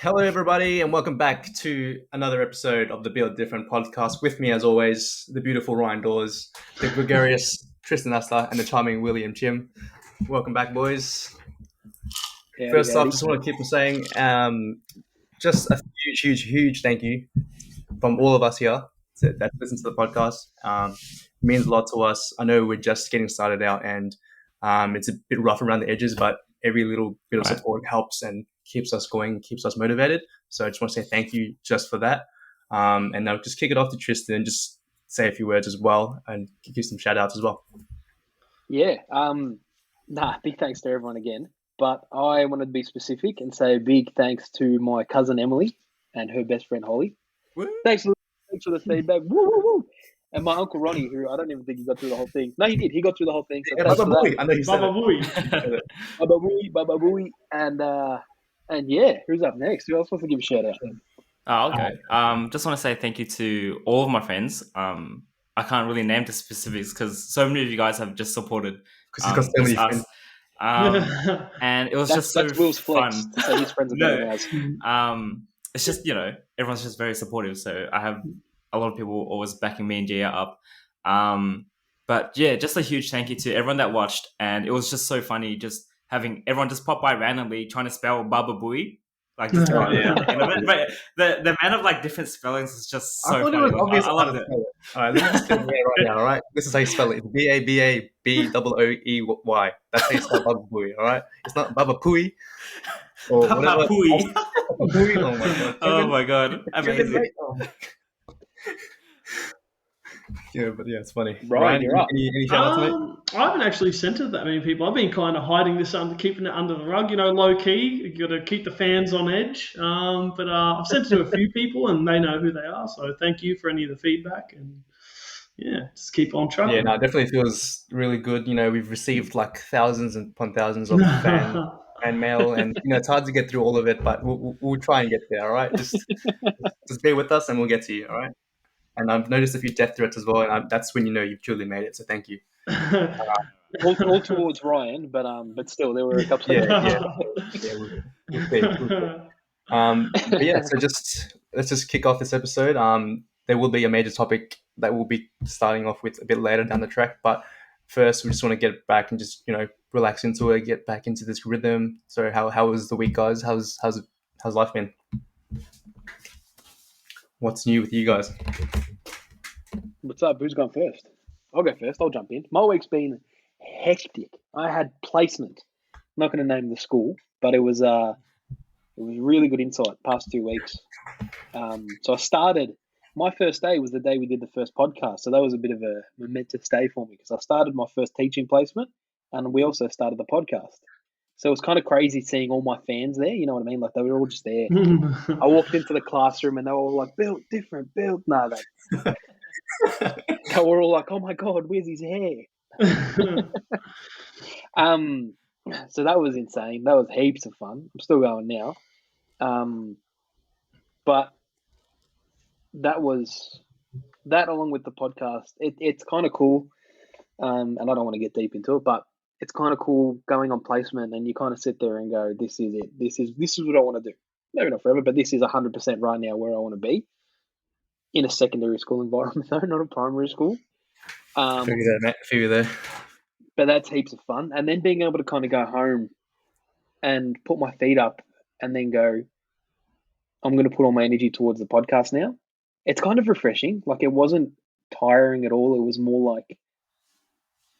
Hello, everybody, and welcome back to another episode of the Build Different podcast. With me, as always, the beautiful Ryan Dawes, the gregarious Tristan, and the charming William Jim. Welcome back, boys. First off, just want to keep on saying just a huge thank you from all of us here that listen to the podcast. It means a lot to us. I know we're just getting started out, and it's a bit rough around the edges, but every little bit of support helps and keeps us going, keeps us motivated. So I just want to say thank you just for that. And I'll just kick it off to Tristan and just say a few words as well and give some shout outs as well. Yeah. Big thanks to everyone again. But I wanted to be specific and say a big thanks to my cousin Emily and her best friend Holly. Woo. Thanks for the feedback. Woo, woo, woo. And my uncle Ronnie, who I don't even think he got through the whole thing. No, he did. He got through the whole thing. So yeah, Baba Booey. I know you said Baba Booey. Baba Booey. And yeah, who's up next? Who else wants to give a shout out? Oh, okay. Just want to say thank you to all of my friends. I can't really name the specifics because so many of you guys have just supported. Because he's got so many friends. And it was just so Will's fun. Flex to say his friends are better than ours. It's just, everyone's just very supportive. So I have a lot of people always backing me and Gia up. But yeah, just a huge thank you to everyone that watched. And it was just so funny just having everyone just pop by randomly trying to spell Baba Booey. Like just but the amount of like different spellings is just so funny. I love it. All right, let me just get it right now. All right, this is how you spell it. It's BABABOOEY. That's how you spell Baba Booey. All right, it's not Baba Pooey or Baba Pooey. Baba Pooey. Oh my god, amazing. Yeah, but yeah, it's funny. Ryan, you're up. Any shout-outs, mate? I haven't actually sent it to that many people. I've been kind of hiding this keeping it under the rug, low key. You got to keep the fans on edge. But I've sent it to a few people, and they know who they are. So thank you for any of the feedback, and yeah, just keep on trucking. Yeah, no, it definitely feels really good. We've received like thousands upon thousands of fan mail, and it's hard to get through all of it, but we'll try and get there. All right, just bear with us, and we'll get to you. All right. And I've noticed a few death threats as well, and that's when you've truly made it. So thank you. All towards Ryan, but still there were a couple. But yeah, so let's just kick off this episode. There will be a major topic that we'll be starting off with a bit later down the track, but first we just want to get back and just relax into it, get back into this rhythm. So how was the week, guys? How's life been? What's new with you guys? What's up? Who's going first? I'll go first. I'll jump in. My week's been hectic. I had placement. I'm not going to name the school, but it was really good insight past 2 weeks. So I started. My first day was the day we did the first podcast, so that was a bit of a momentous day for me because I started my first teaching placement, and we also started the podcast. So it was kind of crazy seeing all my fans there. You know what I mean? Like they were all just there. I walked into the classroom and they were all like, "Built different, built." No, they were all like, "Oh my god, where's his hair?" So that was insane. That was heaps of fun. I'm still going now. But that along with the podcast. It's kind of cool. And I don't want to get deep into it, but it's kind of cool going on placement and you kind of sit there and go, this is it. This is what I want to do. Maybe not forever, but this is 100% right now where I want to be in a secondary school environment, though, not a primary school. Figure there. But that's heaps of fun. And then being able to kind of go home and put my feet up and then go, I'm going to put all my energy towards the podcast now. It's kind of refreshing. Like it wasn't tiring at all. It was more like,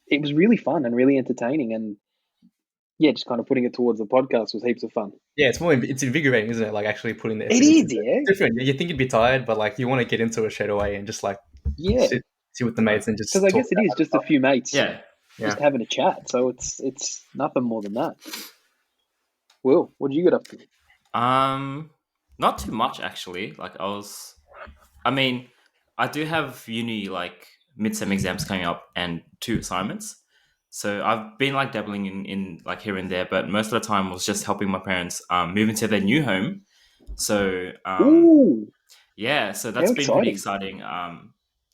it was really fun and really entertaining, and yeah, just kind of putting it towards the podcast was heaps of fun. Yeah, it's invigorating, isn't it? Like actually putting the effort. It is, into yeah. It's different. You think you'd be tired, but like you want to get into it straight away and just like sit with the mates and just. Because I guess it is just a few mates, just having a chat. So it's nothing more than that. Will, what did you get up to? Not too much actually. Like I do have uni like mid-sem exams coming up and 2 assignments. So I've been like dabbling in like here and there, but most of the time was just helping my parents move into their new home. So yeah, so that's been pretty exciting.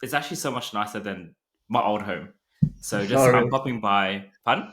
It's actually so much nicer than my old home. So just popping by. Pardon?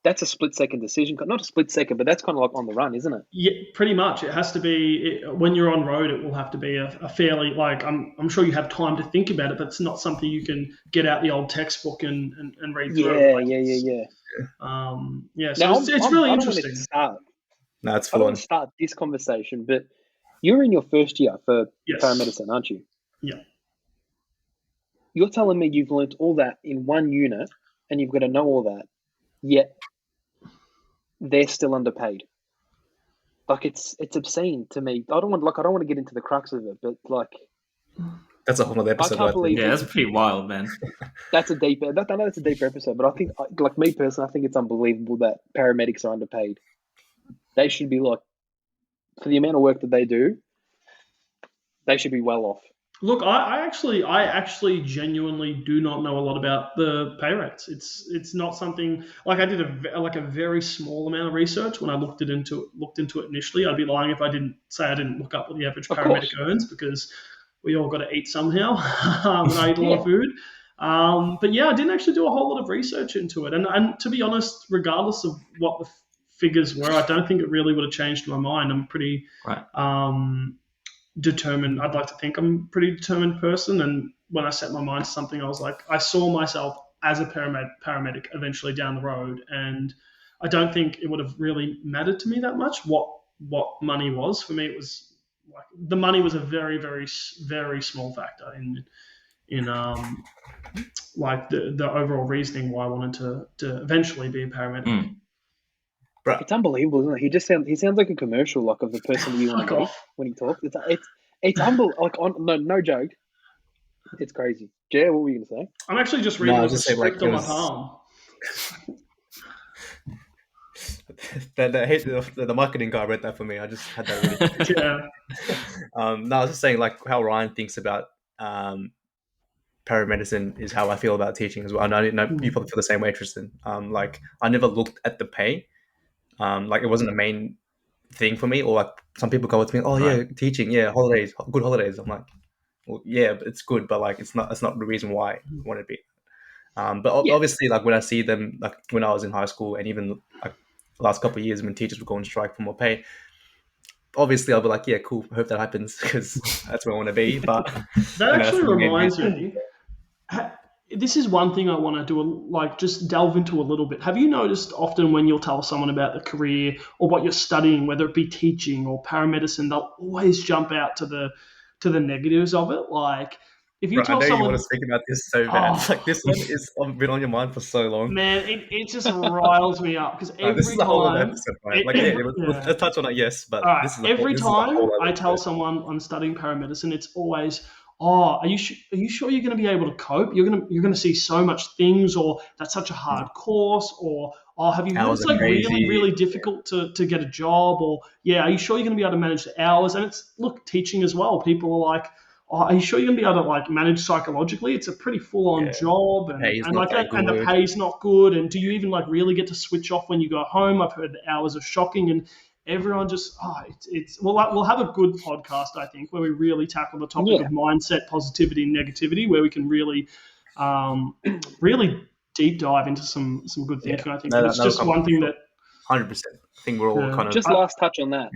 that's a split-second decision. Not a split-second, but that's kind of like on the run, isn't it? Yeah, pretty much. It has to be when you're on road. It will have to be a fairly like I'm sure you have time to think about it, but it's not something you can get out the old textbook and read through. Yeah. So Now, it's really I don't interesting. want to start. No, it's I full don't on. want to start this conversation, but you're in your first year for Yes. paramedicine, aren't you? Yeah. You're telling me you've learnt all that in one unit, and you've got to know all that, yet they're still underpaid. Like it's obscene to me. I don't want to get into the crux of it, but like That's a whole other episode. I can't believe Yeah, that's pretty wild, man. that's a deep. I know that's a deeper episode, but I think, like me personally, I think it's unbelievable that paramedics are underpaid. They should be like, for the amount of work that they do, they should be well off. Look, I actually genuinely do not know a lot about the pay rates. It's not something like I did a very small amount of research when I looked into it initially. I'd be lying if I didn't say I didn't look up what the average paramedic earns, because we all got to eat somehow, and I eat a lot of food. But yeah, I didn't actually do a whole lot of research into it, and to be honest, regardless of what the figures were, I don't think it really would have changed my mind. I'm pretty determined. I'd like to think I'm a pretty determined person, and when I set my mind to something, I saw myself as a paramedic eventually down the road, and I don't think it would have really mattered to me that much what money was. For me, it was like the money was a very, very, very small factor in like the overall reasoning why I wanted to eventually be a paramedic. Bro, it's unbelievable, isn't it? He sounds like a commercial, like of the person that you want to be when he talks. It's unbelievable. Like no joke. It's crazy. Jay, what were you gonna say? I'm actually just reading the script on my palm. The marketing guy read that for me. I just had that ready. No, I was just saying like how Ryan thinks about paramedicine is how I feel about teaching as well. I know you probably feel the same way, Tristan. Like I never looked at the pay. Like it wasn't a main thing for me, or like some people go with me, teaching, holidays, good holidays. I'm like, well, yeah, but it's good, but like it's not the reason why I want to be. But obviously, like when I see them, like when I was in high school, and even like the last couple of years when teachers would go on strike for more pay, obviously I'll be like, yeah, cool. I hope that happens because that's where I want to be. But that actually reminds me. This is one thing I want to do, like just delve into a little bit. Have you noticed often when you'll tell someone about the career or what you're studying, whether it be teaching or paramedicine, they'll always jump out to the negatives of it. Like if you tell someone, you want to speak about this so bad. Like this one is been on your mind for so long. Man, it just riles me up because every this is time. A whole other episode, right? Let's touch on it, yes. But right, this is every time I tell someone I'm studying paramedicine, it's always, are you sure you're going to be able to cope? You're going to see so much things, or that's such a hard course, or have you heard it's like really, really difficult to get a job, or are you sure you're going to be able to manage the hours? And it's teaching as well. People are like, are you sure you're going to be able to like manage psychologically? It's a pretty full-on job, and the pay's not good. And do you even like really get to switch off when you go home? I've heard the hours are shocking, and everyone just we'll have a good podcast, I think, where we really tackle the topic of mindset, positivity, and negativity, where we can really really deep dive into some good thinking. I think it's just one thing that 100%. I think we're all kind of just last touch on that.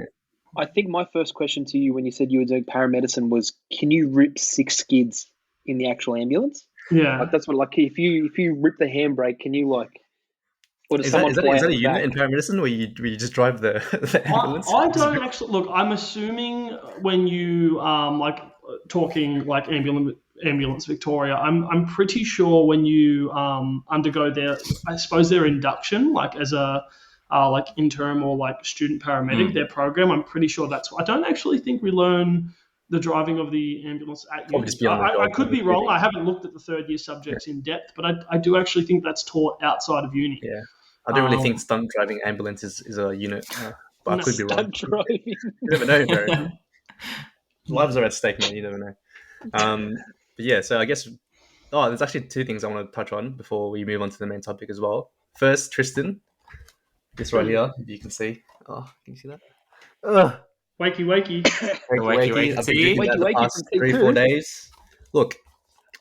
I think my first question to you when you said you were doing paramedicine was, can you rip 6 skids in the actual ambulance? Yeah, like that's what, like if you rip the handbrake, can you like? Or does is that a unit in paramedicine where you just drive the ambulance? I don't actually look. I'm assuming when you like talking like ambulance Victoria, I'm pretty sure when you undergo their induction, like as a like interim or like student paramedic, their program, I'm pretty sure that's. I don't actually think we learn the driving of the ambulance at uni. I could be wrong. I haven't looked at the third year subjects in depth, but I do actually think that's taught outside of uni. Yeah. I don't really think stunt driving ambulance is a unit, but I could be wrong. Stunt driving. You never know, bro. Lives are at stake, man. You never know. But yeah, so I guess there's actually 2 things I want to touch on before we move on to the main topic as well. First, Tristan, this right here, if you can see. Oh, can you see that? Wakey. Wakey. I've been doing that the past 3-4 days. Look,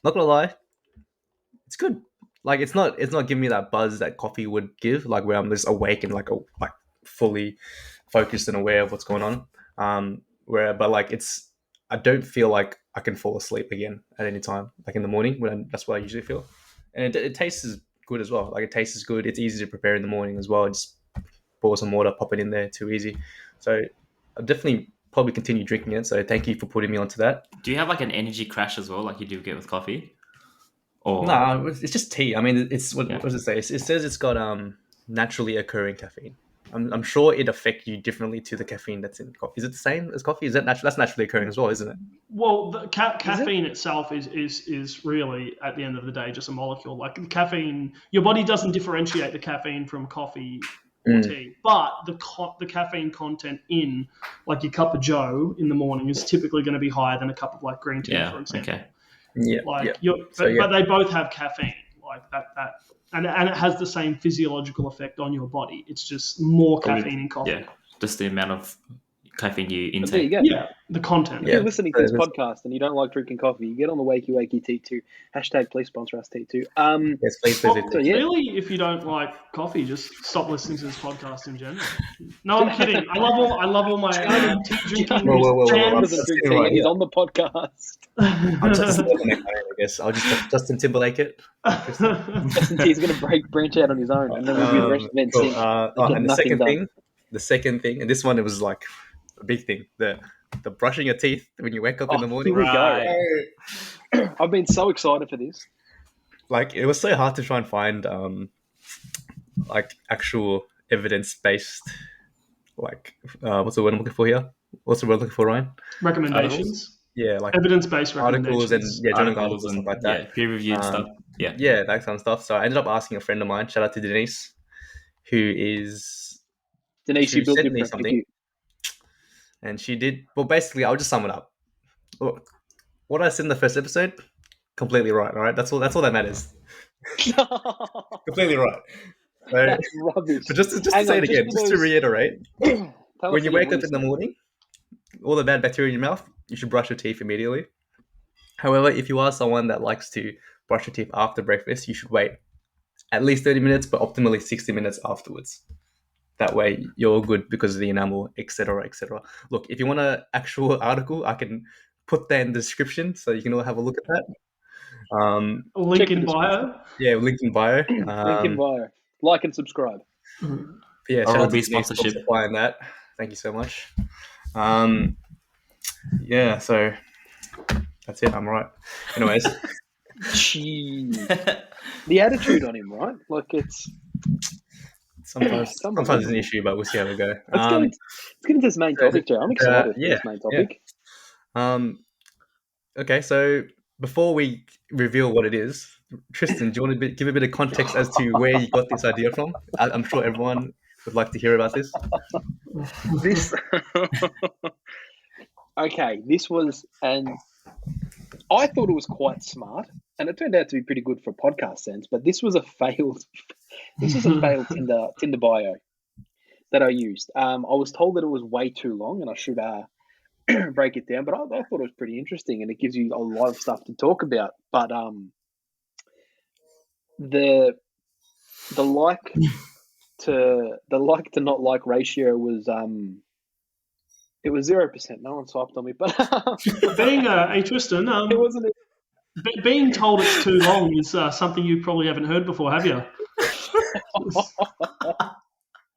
not gonna lie, it's good. like it's not giving me that buzz that coffee would give, like where I'm just awake and like fully focused and aware of what's going on. But like I don't feel like I can fall asleep again at any time, like in the morning that's what I usually feel, and it tastes good as well. Like it tastes good. It's easy to prepare in the morning as well. Just pour some water, pop it in there, too easy. So I'll definitely probably continue drinking it. So thank you for putting me onto that. Do you have like an energy crash as well, like you do get with coffee? Or No, it's just tea. I mean, what does it say? It says it's got naturally occurring caffeine. I'm sure it affects you differently to the caffeine that's in coffee. Is it the same as coffee? Is that that's naturally occurring as well, isn't it? Well, the caffeine itself is really, at the end of the day, just a molecule. Like the caffeine, your body doesn't differentiate the caffeine from coffee or tea, but the caffeine content in like your cup of Joe in the morning is typically going to be higher than a cup of like green tea, for example. Okay. Yeah. Like but they both have caffeine, like that, and it has the same physiological effect on your body. It's just more caffeine in coffee. Yeah, just the amount of caffeine you But there you intake. go. Yeah, the content. If you're listening to this podcast and you don't like drinking coffee, you get on the Wakey Wakey T2. # please sponsor us T2. Yes, please. Well, really, if you don't like coffee, just stop listening to this podcast in general. No, I'm kidding. I love all my tea drinking. Whoa. Jan doesn't drink tea and he's on the podcast. I'll just I guess I'll just Justin Timberlake it. Justin T's going to branch out on his own, and then we'll do the rest of the cool. sing. And the second thing, and this one, it was like a big thing. The brushing your teeth when you wake up in the morning. Here we go. I've been so excited for this. Like it was so hard to try and find like actual evidence-based, like what's the word I'm looking for here? What's the word I'm looking for, Ryan? Recommendations. Yeah, like evidence-based articles and journal articles and stuff like that. peer-reviewed stuff. Yeah, that kind of stuff. So I ended up asking a friend of mine. Shout out to Denise, who Denise, you built sent me your something. And she did. Well, basically, I'll just sum it up. Look, what I said in the first episode, completely right. All right, that's all that matters. Completely right. So, That's rubbish. but just to say it again, just to reiterate, when you wake up in the morning, all the bad bacteria in your mouth, you should brush your teeth immediately. However, if you are someone that likes to brush your teeth after breakfast, you should wait at least 30 minutes, but optimally 60 minutes afterwards. That way you're good because of the enamel, etc., etc. Look, if you want an actual article, I can put that in the description so you can all have a look at that. Link in bio. Yeah, link in bio. Link in bio. Like and subscribe. Yeah, Or shout out to sponsorship. for supplying that. Thank you so much. Yeah, so that's it. I'm right. Anyways, Jeez. The attitude on him, right? Like it's sometimes it's an issue, but we'll see how we go. Let's get into this main topic, Joe. I'm excited for this main topic. Okay, so before we reveal what it is, Tristan, do you want to give a bit of context as to where you got this idea from? I'm sure everyone would like to hear about this. Okay, this was I thought it was quite smart, and it turned out to be pretty good for podcast sense. But this was a failed Tinder bio that I used. I was told that it was way too long, and I should break it down. But I thought it was pretty interesting, and it gives you a lot of stuff to talk about. But the like to not like ratio was it was 0%. No one swiped on me, but being hey Tristan, it wasn't. Being told it's too long is something you probably haven't heard before, have you?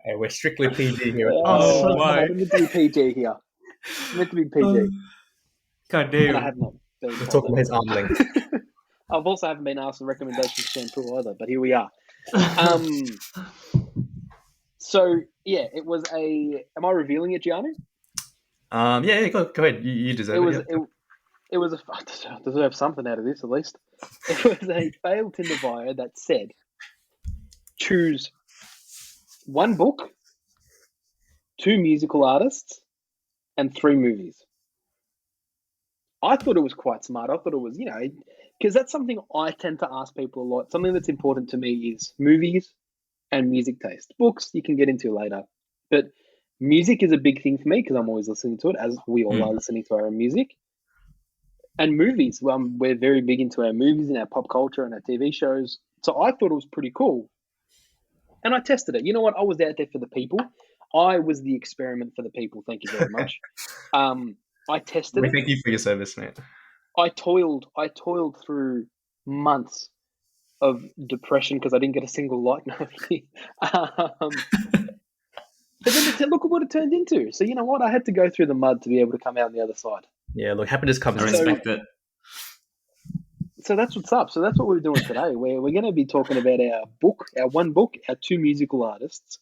Hey, we're strictly PG here. I'm meant to be PG here. I'm meant to be PG. God damn. And I have not. We're talking about his arm length. I've also haven't been asked for recommendations for shampoo either, but here we are. So yeah, it was a. Am I revealing it, Jeanu? Yeah, go ahead. You deserve it. It was I deserve something out of this at least. It was a failed Tinder bio that said, choose one book, 2 musical artists, and 3 movies. I thought it was quite smart. I thought it was, because that's something I tend to ask people a lot. Something that's important to me is movies and music taste. Books you can get into later, but music is a big thing for me because I'm always listening to it, as we all are listening to our own music. And movies, we're very big into our movies and our pop culture and our TV shows. So I thought it was pretty cool. And I tested it. You know what? I was out there for the people. I was the experiment for the people. Thank you very much. I tested We it. thank you for your service, mate. I toiled through months of depression because I didn't get a single like. But then look at what it turned into. So you know what? I had to go through the mud to be able to come out on the other side. Yeah, look, happiness comes. I respect it. So that's what's up. So that's what we're doing today. We're going to be talking about our one book, our two musical artists,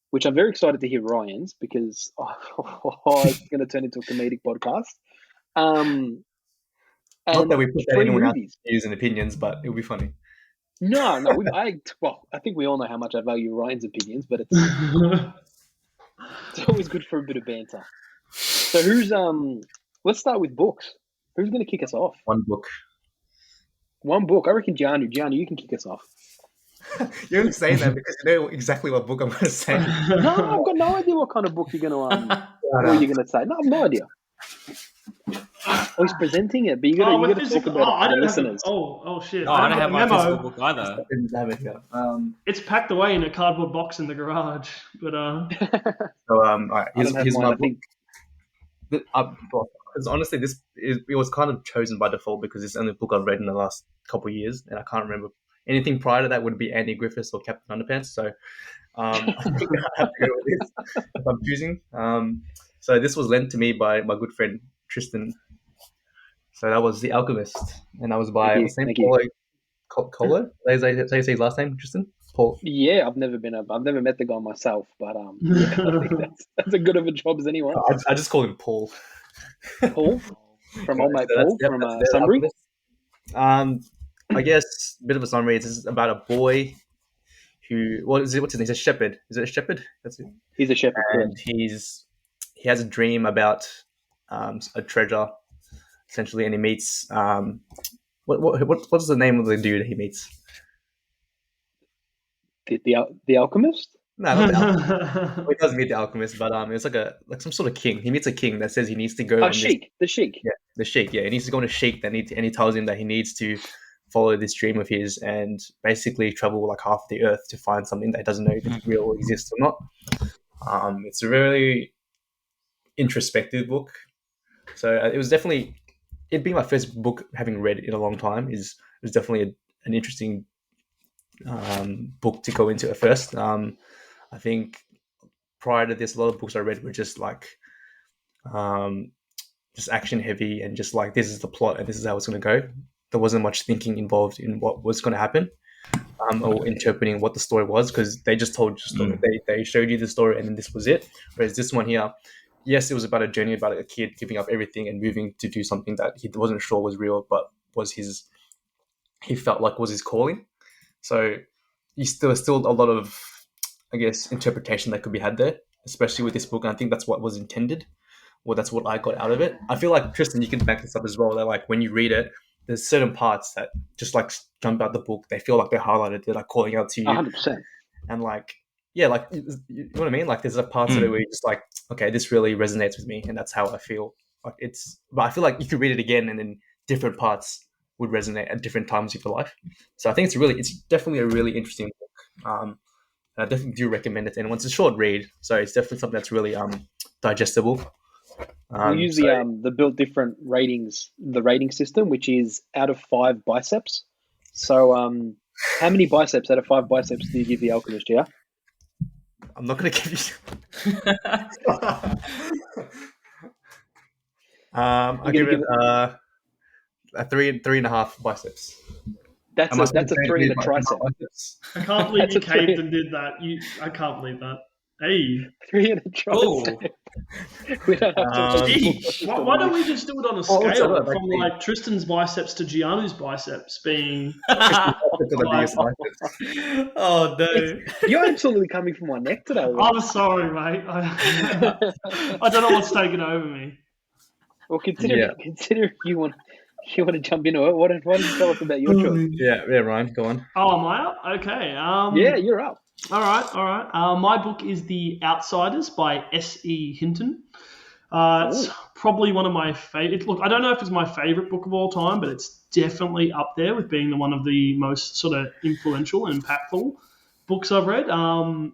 which I'm very excited to hear Ryan's because it's going to turn into a comedic podcast. Not that we put that three anyone else's movies. views and opinions, but it'll be funny. No. I think we all know how much I value Ryan's opinions, but it's always good for a bit of banter. So let's start with books. Who's going to kick us off? One book. One book. I reckon Jeanu, you can kick us off. You're only saying that because you know exactly what book I'm going to say. No, I've got no idea what kind of book you're going to say. No, I've no idea. Oh, he's presenting it, but you got to talk about it for the listeners. Shit! I don't have my memo. physical book either. It's packed away in a cardboard box in the garage. But all right, here's my book. Because honestly, it was kind of chosen by default because it's the only book I've read in the last couple of years, and I can't remember anything prior to that would be Andy Griffiths or Captain Underpants. So I think I have to go with this if I'm choosing. So this was lent to me by my good friend Tristan. So that was The Alchemist, and that was by his name Paulo. Is that how you say his last name, Tristan? Paul. Yeah, I've never met the guy myself, but yeah, I think that's as good of a job as anyone. I just call him Paul. Paul from old mate Paul from Sunbury. I guess a bit of a summary. It's about a boy who what's his name? He's a shepherd. Is it a shepherd? That's it. He's a shepherd, and he has a dream about a treasure, essentially, and he meets what's the name of the dude he meets? The Alchemist? No, not the Alchemist. He doesn't meet the Alchemist, but it's like some sort of king. He meets a king that says he needs to go. The Sheik. Yeah, the Sheik. Yeah, he needs to go on a Sheik. And he tells him that he needs to follow this dream of his and basically travel like half the earth to find something that he doesn't know if it's real or exists or not. It's a really introspective book. So it was definitely, it'd be my first book having read in a long time. It was definitely an interesting book to go into at first. I think prior to this, a lot of books I read were just like just action heavy and just like, this is the plot and this is how it's going to go. There wasn't much thinking involved in what was going to happen or interpreting what the story was, because they just told you the story. They showed you the story and then this was it. Whereas this one here, yes, it was about a journey about a kid giving up everything and moving to do something that he wasn't sure was real, but he felt like was his calling. So there's still a lot of, I guess, interpretation that could be had there, especially with this book. And I think that's what was intended, or that's what I got out of it. I feel like, Tristan, you can back this up as well, that like when you read it, there's certain parts that just like jump out the book. They feel like they're highlighted. They're like calling out to you. 100%. And like, yeah, like, you know what I mean? Like there's a parts of it where you're just like, okay, this really resonates with me. And that's how I feel. Like but I feel like you could read it again and then different parts would resonate at different times of your life. So I think it's definitely a really interesting book. And I definitely do recommend it to anyone. It's a short read, so it's definitely something that's really digestible. We use the built different ratings, the rating system, which is out of 5 biceps. So how many biceps out of 5 biceps do you give The Alchemist, yeah? I'm not going to give you... I'll give it a 3.5 biceps. That's a 3 in the triceps. I can't believe you caved and did that. I can't believe that. Hey. 3 in a tricep. We don't have to why don't we just do it on a scale from like Tristan's biceps to Jeanu's biceps being... Oh, no. You're absolutely coming from my neck today. I'm sorry, mate. I don't know what's taking over me. Well, consider if you want to jump into it. Why don't you tell us about your choice? Yeah, Ryan, go on. Oh, am I up? Okay. Yeah, you're up. All right. My book is The Outsiders by S.E. Hinton. It's probably one of my favorite. Look, I don't know if it's my favorite book of all time, but it's definitely up there with being one of the most sort of influential and impactful books I've read. A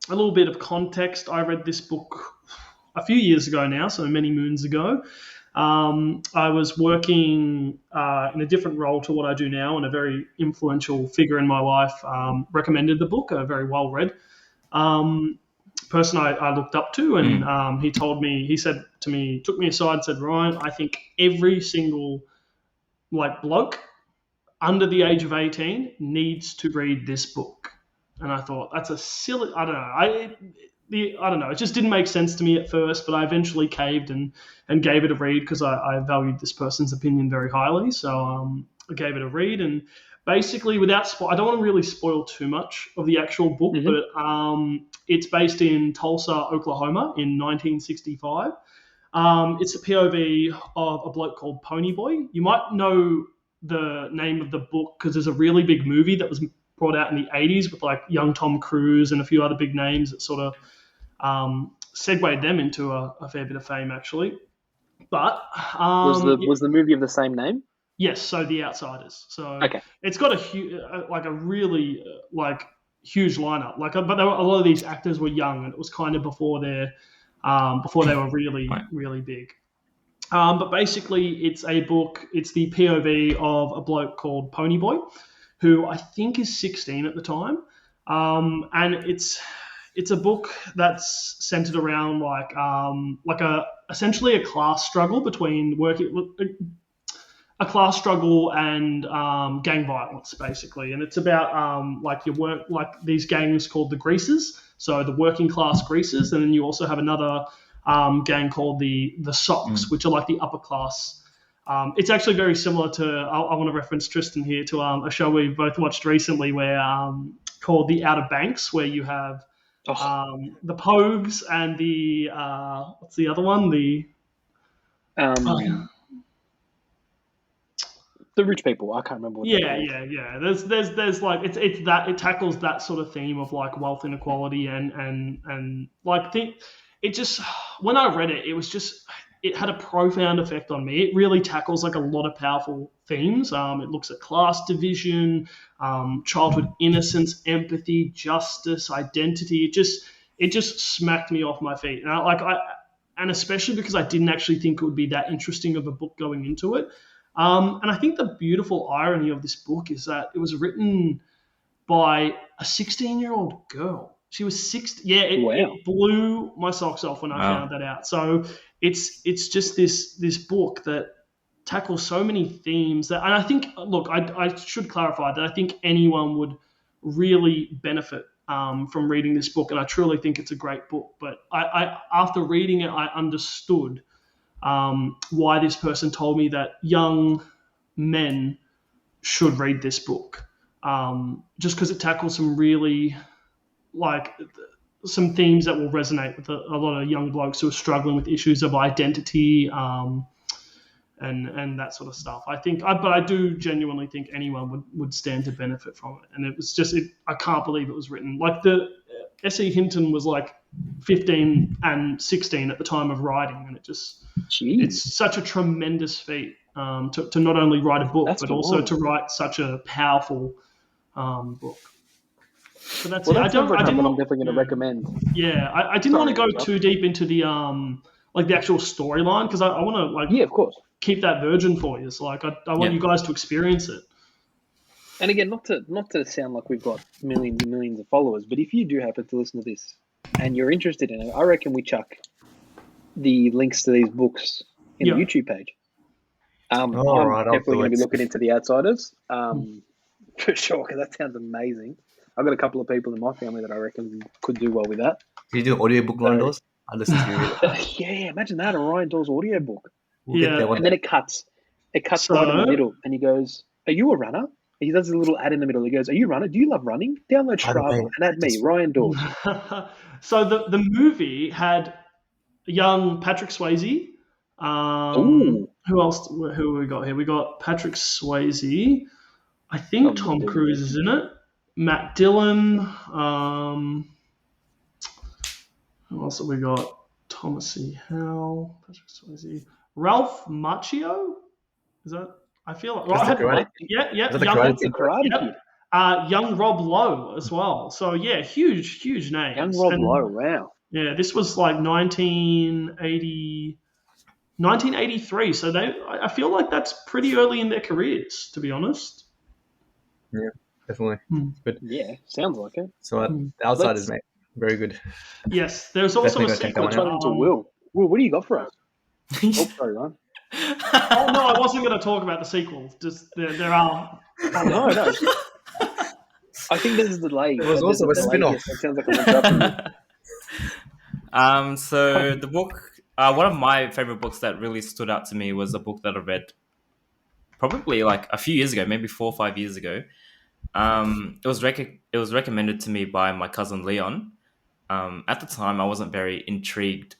little bit of context. I read this book a few years ago now, so many moons ago. I was working in a different role to what I do now, and a very influential figure in my life recommended the book, a very well-read person I looked up to, and he said to me, took me aside and said, Ryan, I think every single bloke under the age of 18 needs to read this book. And I thought, that's a silly, I don't know. It just didn't make sense to me at first, but I eventually caved and gave it a read because I valued this person's opinion very highly. So I gave it a read, and basically, without I don't want to really spoil too much of the actual book, but it's based in Tulsa, Oklahoma in 1965. It's the POV of a bloke called Ponyboy. You might know the name of the book because there's a really big movie that was brought out in the 80s with young Tom Cruise and a few other big names that sort of segued them into a fair bit of fame, actually. But was the movie of the same name? Yes, so The Outsiders. So okay. It's got a really huge lineup. But a lot of these actors were young, and it was kind of before they were really really big. But basically, it's a book. It's the POV of a bloke called Ponyboy, who I think is 16 at the time, and it's a book that's centered around essentially a class struggle between a class struggle and gang violence, basically. And it's about these gangs called the Greasers, so the working class Greasers, and then you also have another gang called the Socks, which are the upper class. It's actually very similar to, I want to reference Tristan here, to a show we both watched recently where called The Outer Banks, where you have the Pogues and the, what's the other one? The rich people. I can't remember what Yeah. There's it's that, it tackles that sort of theme of wealth inequality and it just, when I read it, it had a profound effect on me. It really tackles a lot of powerful themes. It looks at class division, childhood innocence, empathy, justice, identity. It just smacked me off my feet. And and especially because I didn't actually think it would be that interesting of a book going into it. And I think the beautiful irony of this book is that it was written by a 16-year-old girl. She was 6. Yeah, it blew my socks off when I found that out. So it's just this book that tackles so many themes that, and I think, look, I should clarify that I think anyone would really benefit from reading this book, and I truly think it's a great book. But I after reading it, I understood why this person told me that young men should read this book, just because it tackles some really some themes that will resonate with a lot of young blokes who are struggling with issues of identity and that sort of stuff. I think, but I do genuinely think anyone would stand to benefit from it. And it was just, I can't believe it was written. The S.E. Hinton was 15 and 16 at the time of writing, and it's such a tremendous feat to not only write a book, but also to write such a powerful book. So that's it. I'm definitely going to recommend. Yeah, I didn't want to go too deep into the the actual storyline, because I want to of course, keep that virgin for you. So I want you guys to experience it. And again, not to sound like we've got millions and millions of followers, but if you do happen to listen to this and you're interested in it, I reckon we chuck the links to these books in the YouTube page. I'm definitely going to be looking into The Outsiders for sure, because that sounds amazing. I've got a couple of people in my family that I reckon could do well with that. Do you do audiobook, Ryan Dawes? I listen to you. Yeah, imagine that, a Ryan Dawes audiobook. And then it cuts right in the middle, and he goes, "Are you a runner?" He does a little ad in the middle. He goes, "Are you a runner? Do you love running? Download Strava and add me, Ryan Dawes." So the movie had young Patrick Swayze. Who else? Who have we got here? We got Patrick Swayze. I think Tom Cruise is in it. Matt Dillon. Who else have we got? Thomas E. Howell, Patrick Swayze, Ralph Macchio. Is that? I feel like That's the karate. yeah. Is that the Young, Karate That's the Karate Yep. Kid. Young Rob Lowe as well. So yeah, huge names. Young Rob And, Lowe, wow. Yeah, this was like 1983. So I feel like that's pretty early in their careers, to be honest. Yeah, definitely. Good. Yeah, sounds like it. So The Outsiders, mate, very good. Yes, there's also Definitely a gotta check sequel. that I'll one try into Will. Will, what do you got for us? Oh, sorry, Ryan. Oh no, I wasn't going to talk about the sequel. Just there are. No. I think there's a delay. There was also a spin-off. Yes, it sounds like I'm interrupting you. So the book, one of my favorite books that really stood out to me was a book that I read probably like a few years ago, maybe 4 or 5 years ago. It was recommended to me by my cousin Leon. At the time, I wasn't very intrigued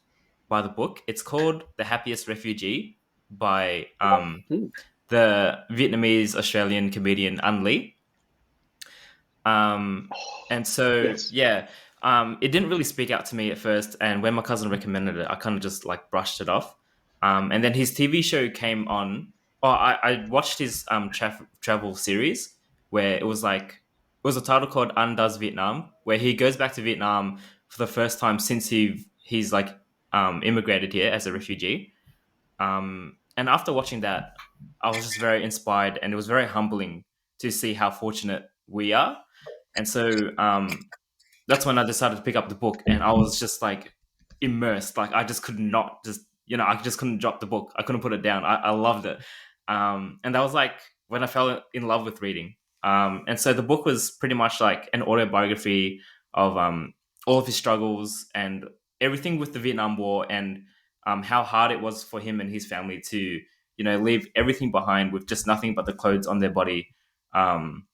by the book. It's called The Happiest Refugee by the Vietnamese Australian comedian An Lee. And so, Yes. it didn't really speak out to me at first. And when my cousin recommended it, I kind of just like brushed it off. And then his TV show came on. I watched his travel series where it was a title called Undoes Vietnam, where he goes back to Vietnam for the first time since he's like immigrated here as a refugee. And after watching that, I was just very inspired, and it was very humbling to see how fortunate we are. And so that's when I decided to pick up the book, and I was just like immersed. Like I just could not I just couldn't drop the book. I couldn't put it down. I loved it. And that was like when I fell in love with reading. And so the book was pretty much like an autobiography of all of his struggles and everything with the Vietnam War, and how hard it was for him and his family to, leave everything behind with just nothing but the clothes on their body, and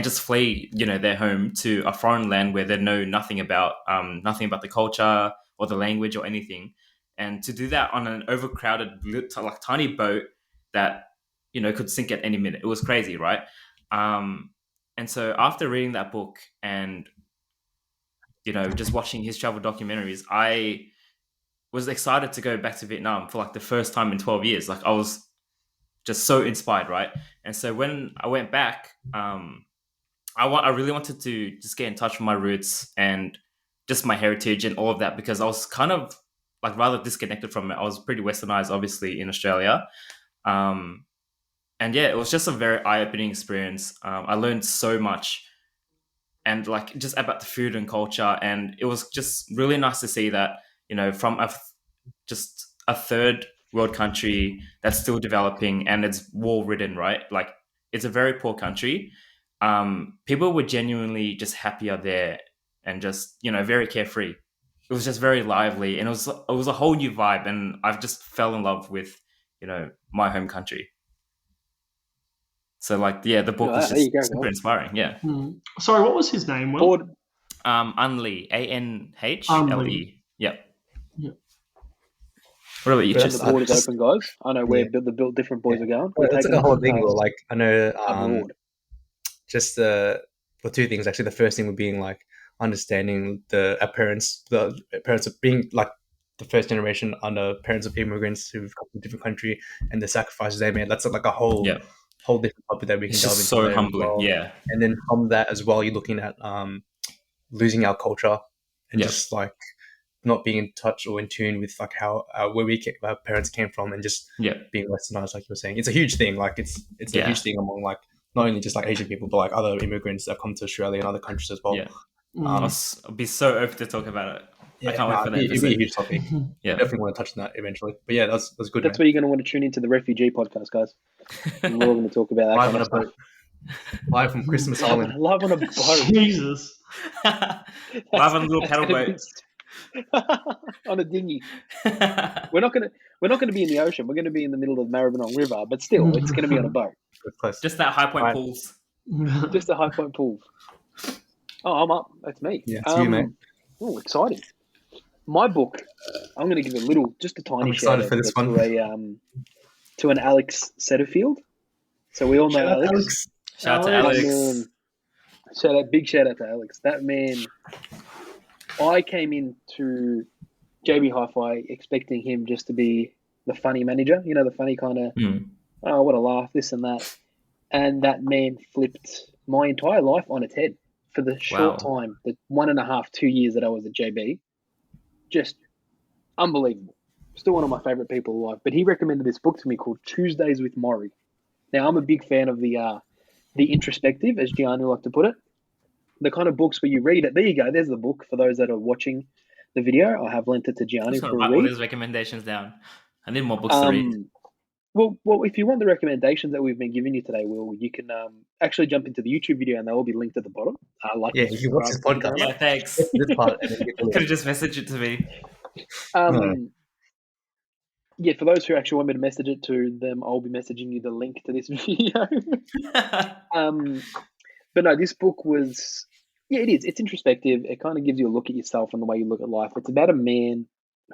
just flee, their home to a foreign land where they know nothing about the culture or the language or anything. And to do that on an overcrowded, like tiny boat that, could sink at any minute. It was crazy, right? And so after reading that book and, just watching his travel documentaries, I was excited to go back to Vietnam for like the first time in 12 years. Like I was just so inspired, right? And so when I went back, I really wanted to just get in touch with my roots and just my heritage and all of that, because I was kind of like rather disconnected from it. I was pretty westernized, obviously, in Australia. And yeah, it was just a very eye-opening experience. I learned so much, and like just about the food and culture. And it was just really nice to see that, from just a third world country that's still developing and it's war-ridden, right? Like it's a very poor country. People were genuinely just happier there and just, very carefree. It was just very lively, and it was a whole new vibe, and I've just fell in love with, my home country. So like, yeah, the book was just super inspiring. Yeah. Sorry, what was his name? Will? An Lee, Anhle. Yeah. What about you? The board is open, guys. I know where the different boys are going. That's like a whole thing. Like I know, abroad. just for two things. Actually, the first thing would being like understanding the parents of being like the first generation under parents of immigrants who've come from a different country and the sacrifices they made. That's like a whole different topic that we can delve into. So humbling, well. And then from that as well, you're looking at losing our culture and just like not being in touch or in tune with like how where our parents came from, and just being westernized, like you were saying. It's a huge thing. Like it's a huge thing among like not only just like Asian people, but like other immigrants that come to Australia and other countries as well. I'll be so open to talk about it. I can't wait for that. It'd be a huge topic. Definitely want to touch on that eventually. But yeah, that's good. That's where you're going to want to tune into the refugee podcast, guys. And we're all going to talk about that live kind of stuff. Live from Christmas Island. Live on a boat. Jesus. Live on a little paddle boat. On a dinghy. We're not going to be in the ocean. We're going to be in the middle of the Maribyrnong River, but still, it's going to be on a boat. Just that high point pools. Just the high point pools. Oh, I'm up. That's me. Yeah, it's you, mate. Oh, exciting. My book, I'm going to give just a tiny shout out for this one. to an Alex Setterfield. So we all know Alex. Shout out to Alex. Big shout out to Alex. That man, I came into JB Hi-Fi, expecting him just to be the funny manager, the funny kind of, oh, what a laugh, this and that. And that man flipped my entire life on its head for the short time, the 1.5, 2 years that I was at JB. Just unbelievable. Still one of my favorite people alive. But he recommended this book to me called Tuesdays with Morrie. Now, I'm a big fan of the introspective, as Jeanu like to put it. The kind of books where you read it. There you go. There's the book for those that are watching the video. I have lent it to Jeanu for a write read. all these recommendations down. I need more books to read. Well, if you want the recommendations that we've been giving you today, Will, you can actually jump into the YouTube video and they'll all be linked at the bottom. If you watch this podcast. Yeah, thanks. This part, and then Could have just messaged it to me. Yeah, for those who actually want me to message it to them, I'll be messaging you the link to this video. But no, this book was, it is. It's introspective. It kind of gives you a look at yourself and the way you look at life. It's about a man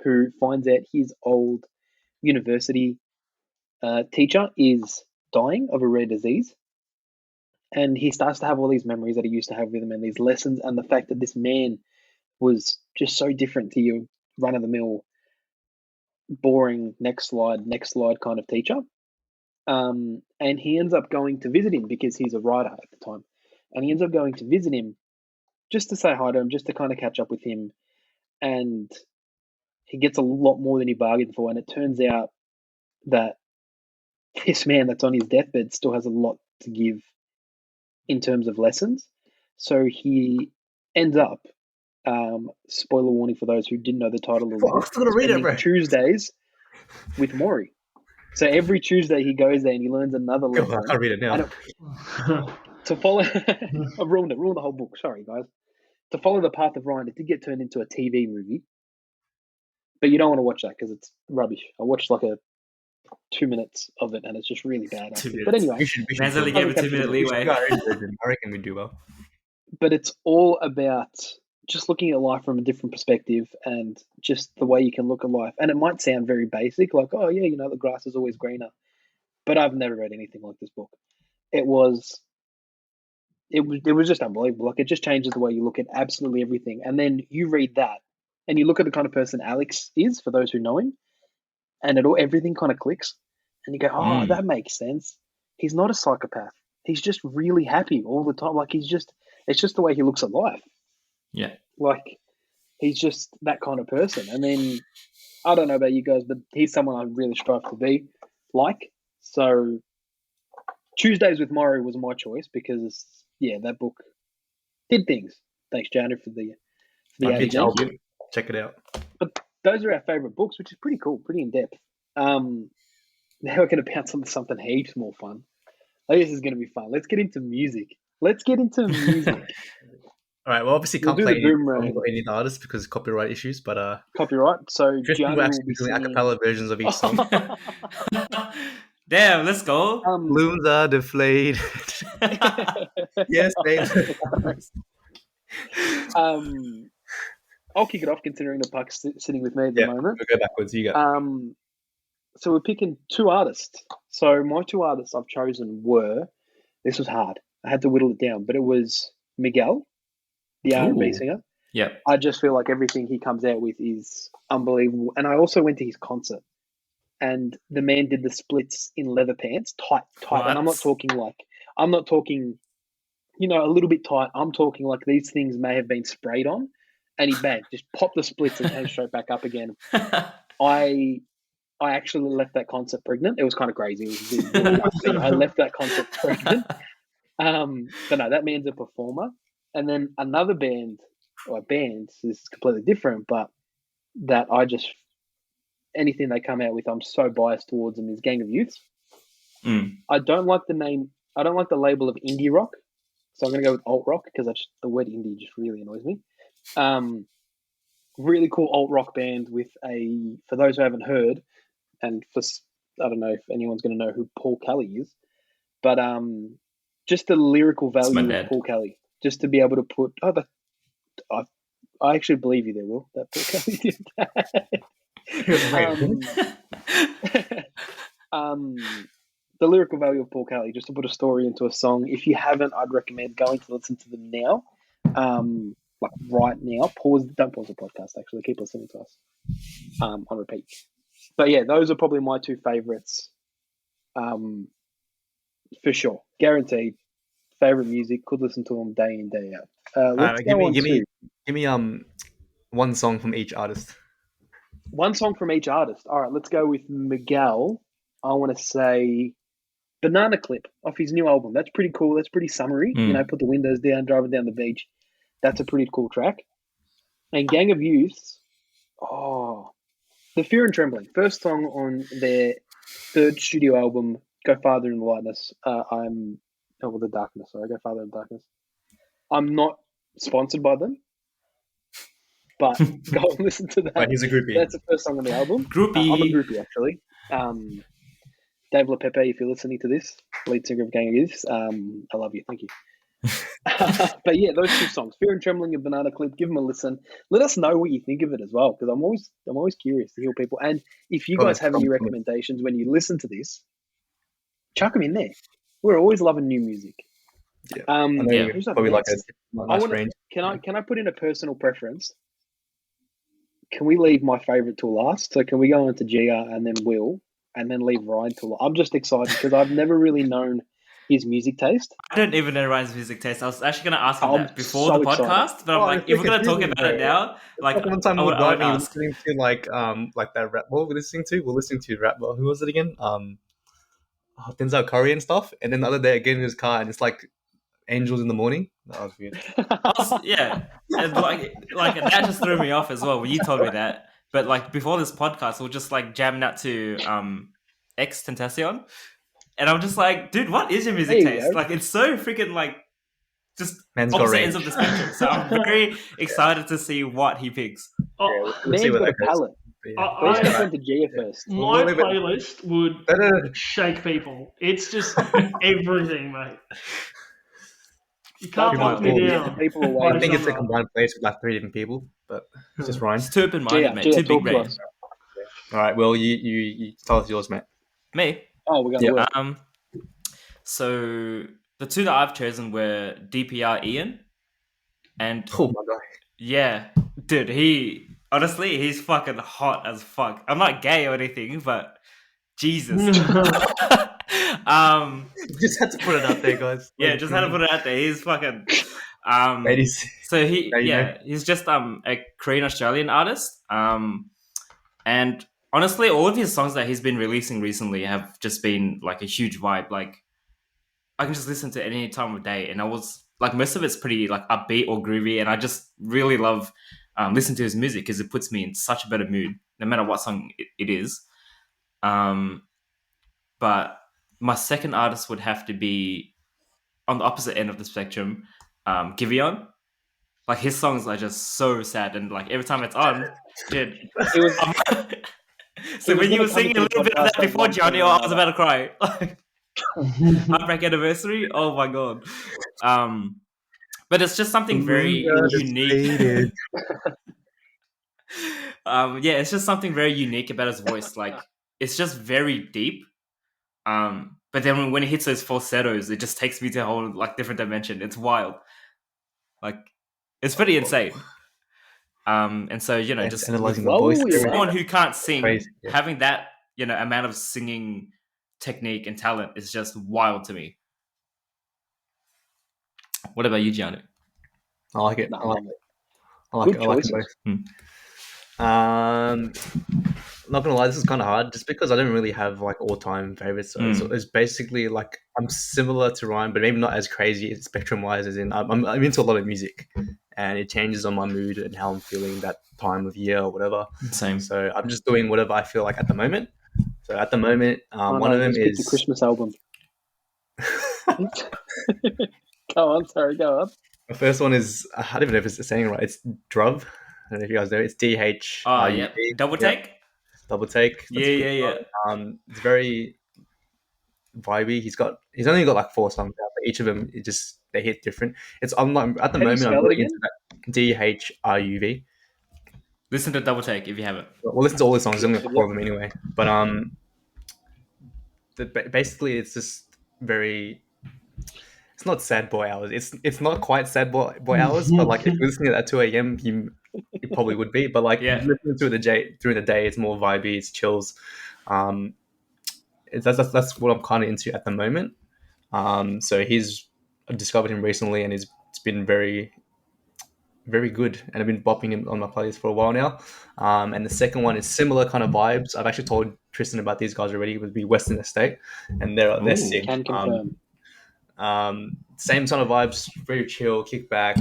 who finds out his old university teacher is dying of a rare disease. And he starts to have all these memories that he used to have with him and these lessons, and the fact that this man was just so different to your run-of-the-mill, boring, next slide kind of teacher. And he ends up going to visit him because he's a writer at the time. And he ends up going to visit him just to say hi to him, just to kind of catch up with him. And he gets a lot more than he bargained for. And it turns out that this man that's on his deathbed still has a lot to give in terms of lessons. So he ends up, spoiler warning for those who didn't know the title of the book, I'm gonna read it, bro. Tuesdays with Morrie. So every Tuesday he goes there and he learns another lesson. I can't read it now. To follow, I've ruined the whole book. Sorry, guys. To follow the path of Ryan, it did get turned into a TV movie, but you don't want to watch that because it's rubbish. I watched like 2 minutes of it and it's just really bad. But anyway, we should Man's only gave a 2-minute leeway. I reckon we do well. But it's all about just looking at life from a different perspective and just the way you can look at life. And it might sound very basic, like, oh yeah, the grass is always greener. But I've never read anything like this book. It was just unbelievable. Like, it just changes the way you look at absolutely everything. And then you read that and you look at the kind of person Alex is, for those who know him, and everything kind of clicks. And you go, oh, that makes sense. He's not a psychopath. He's just really happy all the time. Like, it's just the way he looks at life. Yeah. Like, he's just that kind of person. And then, I don't know about you guys, but he's someone I really strive to be like. So, Tuesdays with Morrie was my choice because, that book did things. Thanks, Jeanu, for the I'll check it out. But those are our favourite books, which is pretty cool, pretty in-depth. Now we're going to bounce onto something heaps more fun. This is going to be fun. Let's get into music. All right, well, obviously can't play any artists because of copyright issues, but copyright. So Tristan will actually be doing a cappella versions of each song. Damn, let's go. Balloons are deflated. Yes, babe. I'll kick it off considering the puck's sitting with me at the moment. We'll go backwards. You go. So we're picking two artists. So my two artists I've chosen were, this was hard. I had to whittle it down, but it was Miguel, the R&B singer. Yeah. I just feel like everything he comes out with is unbelievable. And I also went to his concert and the man did the splits in leather pants, tight. What? And I'm not talking, a little bit tight. I'm talking like these things may have been sprayed on and he just popped the splits and came straight back up again. I actually left that concert pregnant. It was kind of crazy. I left that concert pregnant. But no, that man's a performer. And then another band, this is completely different, but that anything they come out with, I'm so biased towards them, is Gang of Youths. I don't like the name. I don't like the label of indie rock. So I'm going to go with alt rock because the word indie just really annoys me. Really cool alt rock band with for those who haven't heard, and I don't know if anyone's going to know who Paul Kelly is, but just the lyrical value of Paul Kelly, just to be able to put. I actually believe you there, Will. That Paul Kelly did that. The lyrical value of Paul Kelly, just to put a story into a song. If you haven't, I'd recommend going to listen to them now. like right now. Don't pause the podcast. Actually, keep listening to us on repeat. But yeah, those are probably my two favorites, for sure, guaranteed. Favorite music, could listen to them day in day out. Let's go on to give me one song from each artist. one song from each artist. All right, let's go with Miguel. I want to say Banana Clip off his new album. That's pretty cool. That's pretty summery. You know, put the windows down, driving down the beach. That's a pretty cool track. And Gang of Youths. Oh, The Fear and Trembling. First song on their third studio album, Go Farther in the Lightness. The Darkness. Sorry, Go Farther in the Darkness. I'm not sponsored by them, but go and listen to that. But he's a groupie. That's the first song on the album. Groupie. I'm a groupie, actually. Dave LaPepe, if you're listening to this, lead singer of Gang of Youths, I love you. Thank you. But yeah, those two songs, Fear and Trembling and Banana Clip, give them a listen. Let us know what you think of it as well, because I'm always curious to hear people. And if you guys have any recommendations when you listen to this, chuck them in there. We're always loving new music. Yeah. Who's up Probably next? like a nice range. Can I put in a personal preference? Can we leave my favourite till last? So can we go on to Gia and then Will and then leave Ryan till last? I'm just excited because I've never really known his music taste. I don't even know Ryan's music taste. I was actually going to ask him that before so the podcast, excited. but I'm like, if we're going to talk about it now, like, one time I would ask. listening to like that rap. What were we listening to? We're listening to rap. Who was it again? Denzel Curry and stuff. And then the other day, I get in his car and it's like Angels in the Morning. That was weird. Yeah, and like that just threw me off as well when you told me that. But like before this podcast, we we're just like jamming out to X Tentacion, and I'm just like, dude, what is your music taste? Like, it's so freaking like just opposite ends of the spectrum. So I'm very excited to see what he picks. Man's got a palette. Let's listen to Gia first. My playlist would shake people. It's just everything, mate. You can't knock me down. I think it's a combined place with like 3 different people, but it's just Ryan. It's too open-minded, mate. Too big brain. All right, well, you tell us yours, mate. Me? Oh, we're gonna work. So the two that I've chosen were DPR Ian and oh my god, yeah, dude, he's fucking hot as fuck. I'm not gay or anything, but Jesus. Just had to put it out there, guys. Yeah, just had to put it out there. He's fucking so he's just a Korean Australian artist. And honestly, all of his songs that he's been releasing recently have just been like a huge vibe. Like, I can just listen to it any time of day, and I was like, most of it's pretty like upbeat or groovy, and I just really love listening to his music because it puts me in such a better mood, no matter what song it is. But my second artist would have to be on the opposite end of the spectrum, Giveon. Like, his songs are just so sad, and like every time it's on, dude. So when you were singing a little bit of that before, Jeanu, I was about to cry. Heartbreak Anniversary. Oh my god. But it's just something very unique. It's just something very unique about his voice. Like, it's just very deep. But then when it hits those falsettos, it just takes me to a whole like different dimension. It's wild. Like, it's pretty insane. And so, you know, just someone who can't sing, having that, you know, amount of singing technique and talent is just wild to me. What about you, Jeanu? I like it. I like it both. Not gonna lie, this is kind of hard just because I don't really have like all-time favorites. So it's basically like I'm similar to Ryan, but maybe not as crazy spectrum-wise. As in, I'm into a lot of music, and it changes on my mood and how I'm feeling that time of year or whatever. Same. So I'm just doing whatever I feel like at the moment. So at the moment, one of them is the Christmas album. Go on. The first one is, I don't even know if it's saying it right. It's Druv. I don't know if you guys know. It's DH. Oh, yeah. Double take? Yep. Double take. Yeah. It's very vibey. He's only got like 4 songs out, but each of them, they hit different. At the moment, I'm really into that. DHRUV. Listen to Double Take if you haven't. Well, listen to all the songs. I'm going to 4 of them anyway. But basically, it's just very... it's not sad boy hours. It's not quite sad boy hours, but like if you're listening at 2 a.m., you probably would be. But like listening to it during the day, it's more vibey, it's chills. That's what I'm kind of into at the moment. So I discovered him recently, and it's been very, very good. And I've been bopping him on my playlist for a while now. And the second one is similar kind of vibes. I've actually told Tristan about these guys already. It would be Western Estate, and they're sick. Can confirm. Same kind of vibes, very chill, kick back.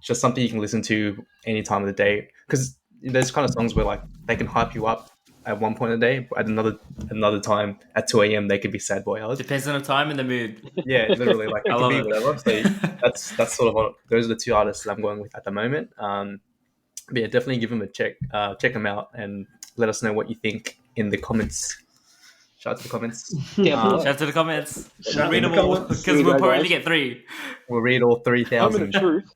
Just something you can listen to any time of the day, because there's kind of songs where like they can hype you up at one point of the day, but at another time at 2 a.m. they could be sad boy hours. Depends on the time and the mood. Yeah, literally, like it I can love be it. whatever. So that's sort of those are the two artists that I'm going with at the moment. But yeah, definitely give them a check them out, and let us know what you think in the comments. Shout out to the comments. Shout out to the comments. Shout Read out to them the all, comments. because Here we'll we go, probably guys. only get 3. We'll read all Moment 3,000. of truth.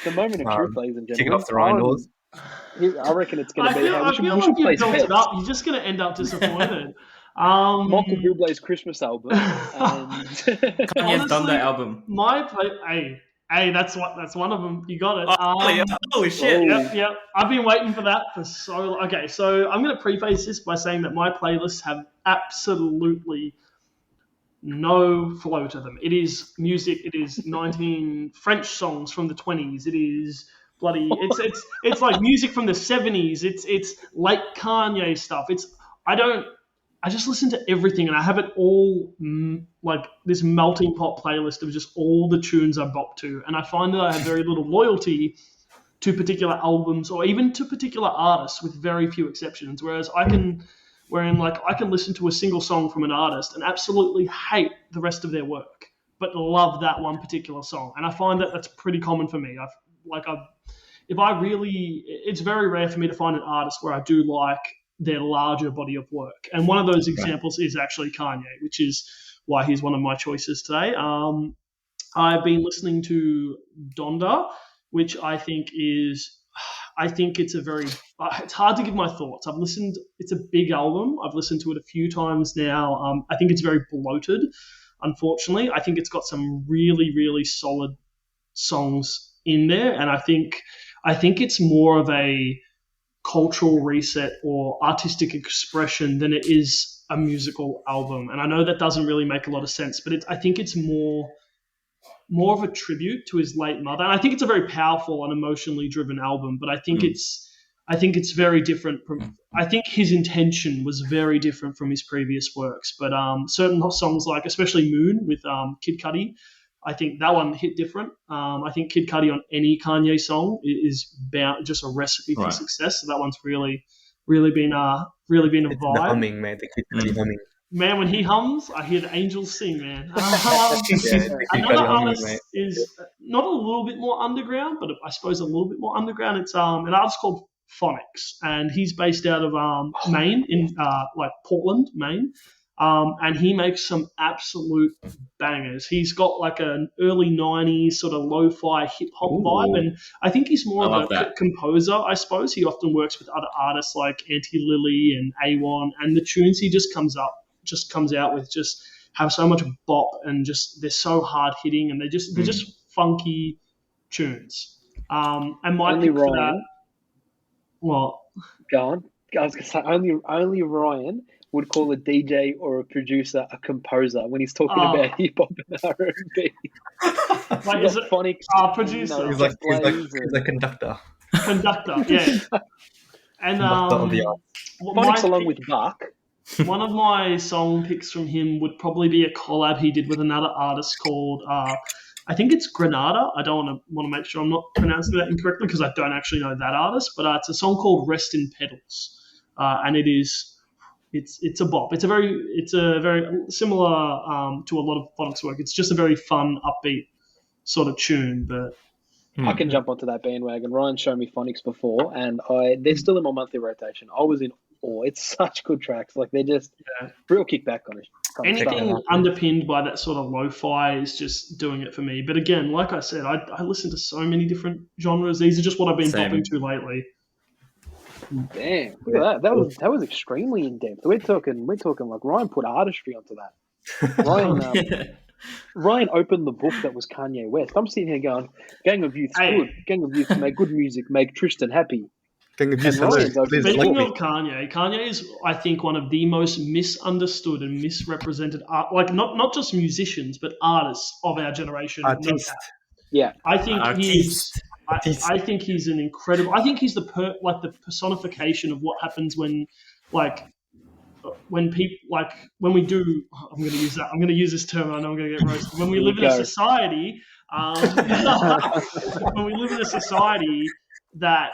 The moment of truth, ladies and Kick gentlemen. it off the Ryan doors. I reckon it's going I to be. feel We like should you've place built bets. it up. You're just going to end up disappointed. Michael Bublé's Christmas album. And Kanye's done that album. My play, hey, that's one of them. You got it. Holy shit. Yep. I've been waiting for that for so long. Okay, so I'm going to preface this by saying that my playlists have absolutely no flow to them. It is music. It is 19 French songs from the 20s. It is bloody. It's like music from the 70s. It's late Kanye stuff. I just listen to everything, and I have it all like this melting pot playlist of just all the tunes I bop to. And I find that I have very little loyalty to particular albums or even to particular artists, with very few exceptions. Whereas I can listen to a single song from an artist and absolutely hate the rest of their work, but love that one particular song. And I find that that's pretty common for me. It's very rare for me to find an artist where I do like their larger body of work. And one of those examples is actually Kanye, which is why he's one of my choices today. I've been listening to Donda, which I think it's hard to give my thoughts. It's a big album. I've listened to it a few times now. I think it's very bloated, unfortunately. I think it's got some really, really solid songs in there. And I think it's more of a cultural reset or artistic expression than it is a musical album. And I know that doesn't really make a lot of sense, but I think it's more of a tribute to his late mother. And I think it's a very powerful and emotionally driven album, but I think it's very different I think his intention was very different from his previous works. But certain songs, like especially Moon with Kid Cudi, I think that one hit different. I think Kid Cudi on any Kanye song is just a recipe for success. So that one's really been a vibe. The humming, man. The Kid Cudi humming. Man, when he hums, I hear the angels sing, man. Another artist is not a little bit more underground, but I suppose a little bit more underground. It's an artist called Phonics, and he's based out of Maine, in like Portland, Maine. And he makes some absolute bangers. He's got like an early 90s sort of lo-fi hip-hop vibe, and I think he's more of a composer, I suppose. He often works with other artists like Auntie Lily and A1, and the tunes he just comes out with just have so much bop, and just they're so hard-hitting, and they're just funky tunes. And my pick for that... What? Go on. I was going to say, only Ryan would call a DJ or a producer a composer when he's talking about hip hop and R&B. Like, is it Phonics? Producer. He's like a conductor. Conductor, yeah. And Phonics along with Bach. One of my song picks from him would probably be a collab he did with another artist called I think it's Granada. I don't want to make sure I'm not pronouncing that incorrectly because I don't actually know that artist, but it's a song called Rest in Petals, and it's a bop. It's a very similar to a lot of Phonics work. It's just a very fun, upbeat sort of tune. But I can jump onto that bandwagon. Ryan showed me Phonics before, and they're still in my monthly rotation. I was in awe. It's such good tracks. Like they're just real kickback on it. Anything underpinned by that sort of lo-fi is just doing it for me. But again, like I said, I listen to so many different genres. These are just what I've been bopping to lately. Damn, look at that. That was extremely in depth. We're talking like Ryan put artistry onto that. Ryan, Ryan opened the book that was Kanye West. I'm sitting here going, Gang of Youth's Hey. good. Gang of Youth make good music, make Tristan happy. Gang of Youth, hello. Ryan's open Please the Speaking like book. me. of Kanye is, I think, one of the most misunderstood and misrepresented art, like not just musicians, but artists of our generation. Artiste. Yeah. I think Artiste. I think he's an incredible. I think he's the personification of what happens when people when we do. I'm going to use that. I'm going to use this term. I know I'm going to get roasted. When we live in a society, when we live in a society that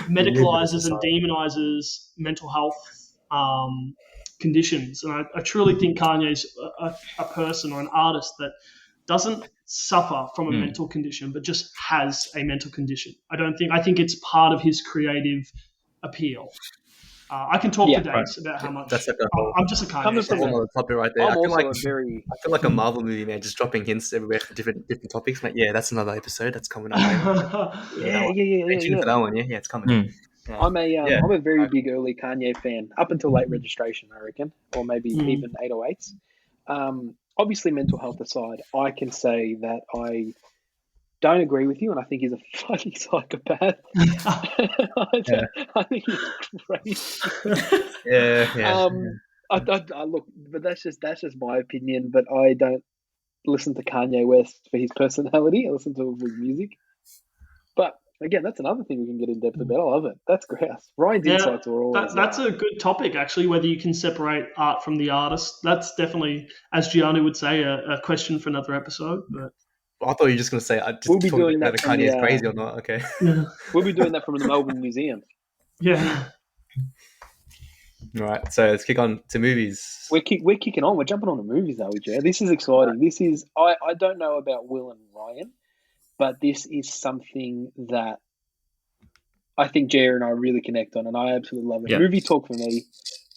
medicalizes and demonizes mental health conditions, and I truly think Kanye's a person or an artist that doesn't suffer from a mental condition, but just has a mental condition. I think it's part of his creative appeal. I can talk for days about how much. That's like a whole, I'm just a Kanye that's a whole other topic right there. I'm I feel also like a very... I feel like a Marvel movie, man, just dropping hints everywhere for different topics. Like, yeah, that's another episode that's coming up. Stay tuned for that one. Yeah, it's coming. Yeah. I'm a very big early Kanye fan, up until late registration, I reckon, or maybe even 808s. Obviously, mental health aside, I can say that I don't agree with you, and I think he's a fucking psychopath. I think he's crazy. Yeah. I look, but that's just my opinion. But I don't listen to Kanye West for his personality. I listen to him for his music. But again, that's another thing we can get in depth about. I love it. That's great. Ryan's insights are always... That's a good topic, actually, whether you can separate art from the artist. That's definitely, as Jeanu would say, a question for another episode. But I thought you were just going to say, we'll be doing that from Kanye is crazy or not. Okay. Yeah. We'll be doing that from the Melbourne Museum. Yeah. All right, so let's kick on to movies. We're kicking on. We're jumping on to movies, are we, Jay? This is exciting. This is... I don't know about Will and Ryan, but this is something that I think Jeanu and I really connect on, and I absolutely love it. Yeah. Movie talk for me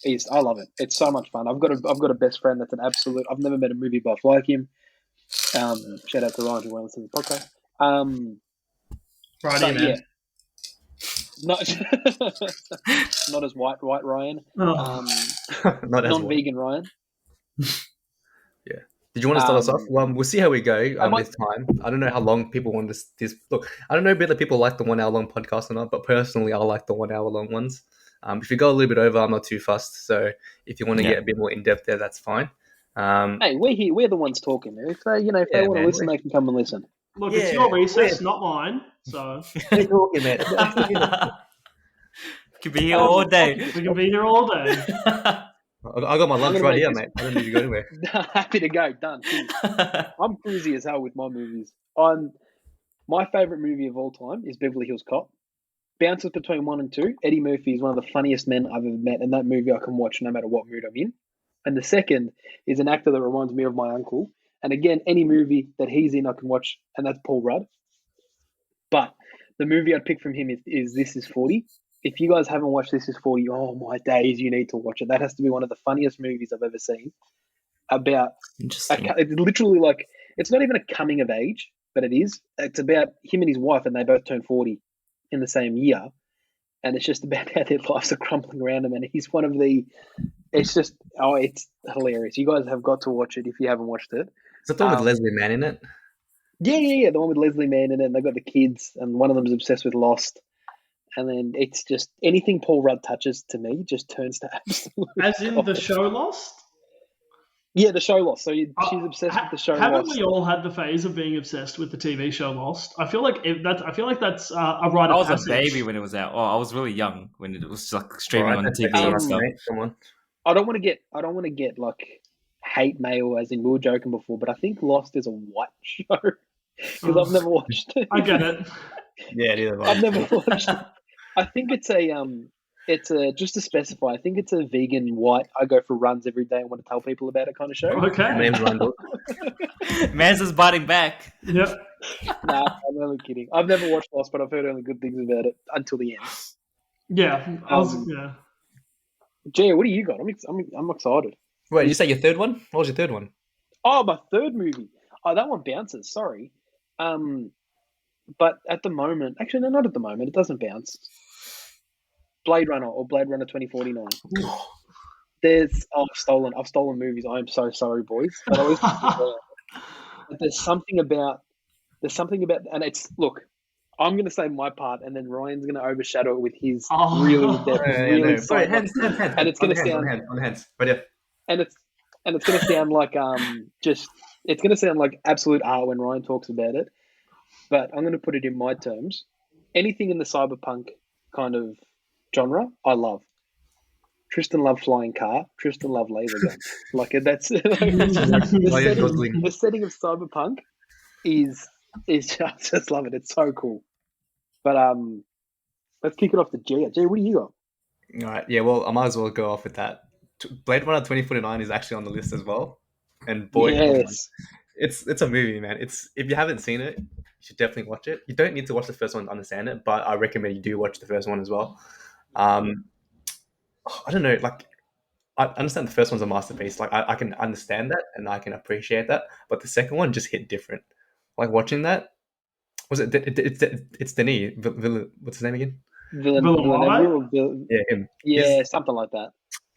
is... I love it. It's so much fun. I've got a best friend that's an absolute... I've never met a movie buff like him. Shout out to Ryan who won't listen to the podcast. Right, man. Not as white Ryan. Not as non-vegan Ryan. Yeah. Did you want to start us off? Well, we'll see how we go this time. I don't know how long people want this. Look, I don't know whether people like the 1 hour long podcast or not, but personally, I like the 1 hour long ones. If you go a little bit over, I'm not too fussed. So if you want to get a bit more in depth there, that's fine. Hey, we're here. We're the ones talking. If they want to listen, they can come and listen. Look, it's your recess, not mine. So we're talking, man. Could be here all day. We can be here all day. I got my lunch right here, mate. I don't need to go anywhere. Happy to go. Done. I'm cruisy as hell with my movies. My favourite movie of all time is Beverly Hills Cop. Bounces between 1 and 2. Eddie Murphy is one of the funniest men I've ever met, and that movie I can watch no matter what mood I'm in. And the second is an actor that reminds me of my uncle. And again, any movie that he's in, I can watch, and that's Paul Rudd. But the movie I'd pick from him is This Is 40. If you guys haven't watched This Is 40, oh my days, you need to watch it. That has to be one of the funniest movies I've ever seen. About it's literally like, it's not even a coming of age, but it is. It's about him and his wife, and they both turn 40 in the same year. And it's just about how their lives are crumbling around him. And he's one of the... It's just... Oh, it's hilarious. You guys have got to watch it if you haven't watched it. Is that the one with Leslie Mann in it? Yeah. The one with Leslie Mann in it. And they've got the kids. And one of them's obsessed with Lost. And then it's just... Anything Paul Rudd touches, to me, just turns to absolute... As in the show Lost? Yeah, the show Lost. So she's obsessed with the show haven't Lost. We all had the phase of being obsessed with the TV show Lost? I feel like that's a rite of passage. I was a baby when it was out. Oh, I was really young when it was like streaming on TV and stuff. Come on. I don't want to get like hate mail, as in we were joking before, but I think Lost is a white show because I've never watched it. I get it. Yeah, neither I've never watched it. I think it's a just to specify, I think it's a vegan white. I go for runs every day and want to tell people about it kind of show. Okay. Name's Randall. Man's is biting back. Yep. Nah, I'm only kidding. I've never watched Lost, but I've heard only good things about it until the end. Yeah. Yeah. Jay, what do you got? I'm excited. Wait, did you say your third one? What was your third one? Oh, my third movie. Oh, that one bounces. Sorry. But at the moment, actually, no, not at the moment. It doesn't bounce. Blade Runner or Blade Runner 2049. I've stolen movies. I am so sorry, boys. But I But there's something about, and it's, look, I'm going to say my part, and then Ryan's going to overshadow it with his Oh. really in-depth, really no. Sorry, hands, and it's going to sound, on the hands. But yeah, and it's going to sound like it's going to sound like absolute art when Ryan talks about it. But I'm going to put it in my terms. Anything in the cyberpunk kind of genre, I love. Tristan loved flying car. Tristan loved laser gun. Like that's the setting of cyberpunk is I just love it. It's so cool. But let's kick it off to Gia. Gia, what do you got? all right. Yeah, well, I might as well go off with that. Blade Runner 2049 is actually on the list as well, and boy, Yes. it's a movie, man. It's, if you haven't seen it, you should definitely watch it. You don't need to watch the first one to understand it, but I recommend you do watch the first one as well. I don't know, like, I understand the first one's a masterpiece. Like, I can understand that and I can appreciate that, but the second one just hit different. Like, watching that, was it? It's Denis. What's his name again? Villeneuve? Yeah, him. Yeah, something like that.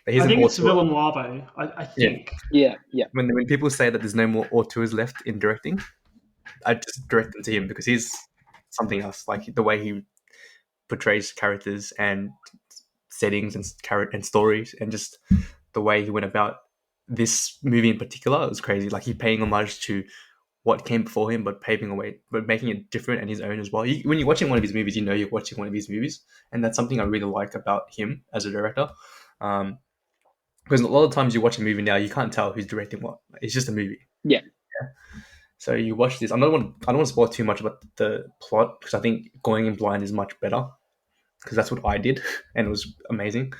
He's I think an it's auteur. Villeneuve. I think. Yeah. When people say that there's no more auteurs left in directing, I just direct them to him because he's something else. Like, the way he portrays characters and settings and stories, and just the way he went about this movie in particular, it was crazy. Like, he paying homage to what came before him, but paving a way, but making it different and his own as well. When you're watching one of his movies, you know you're watching one of his movies, and that's something I really like about him as a director. Because a lot of times you watch a movie now, you can't tell who's directing what. It's just a movie. Yeah. So you watch this. I don't want to spoil too much about the plot, because I think going in blind is much better, because that's what I did, and it was amazing.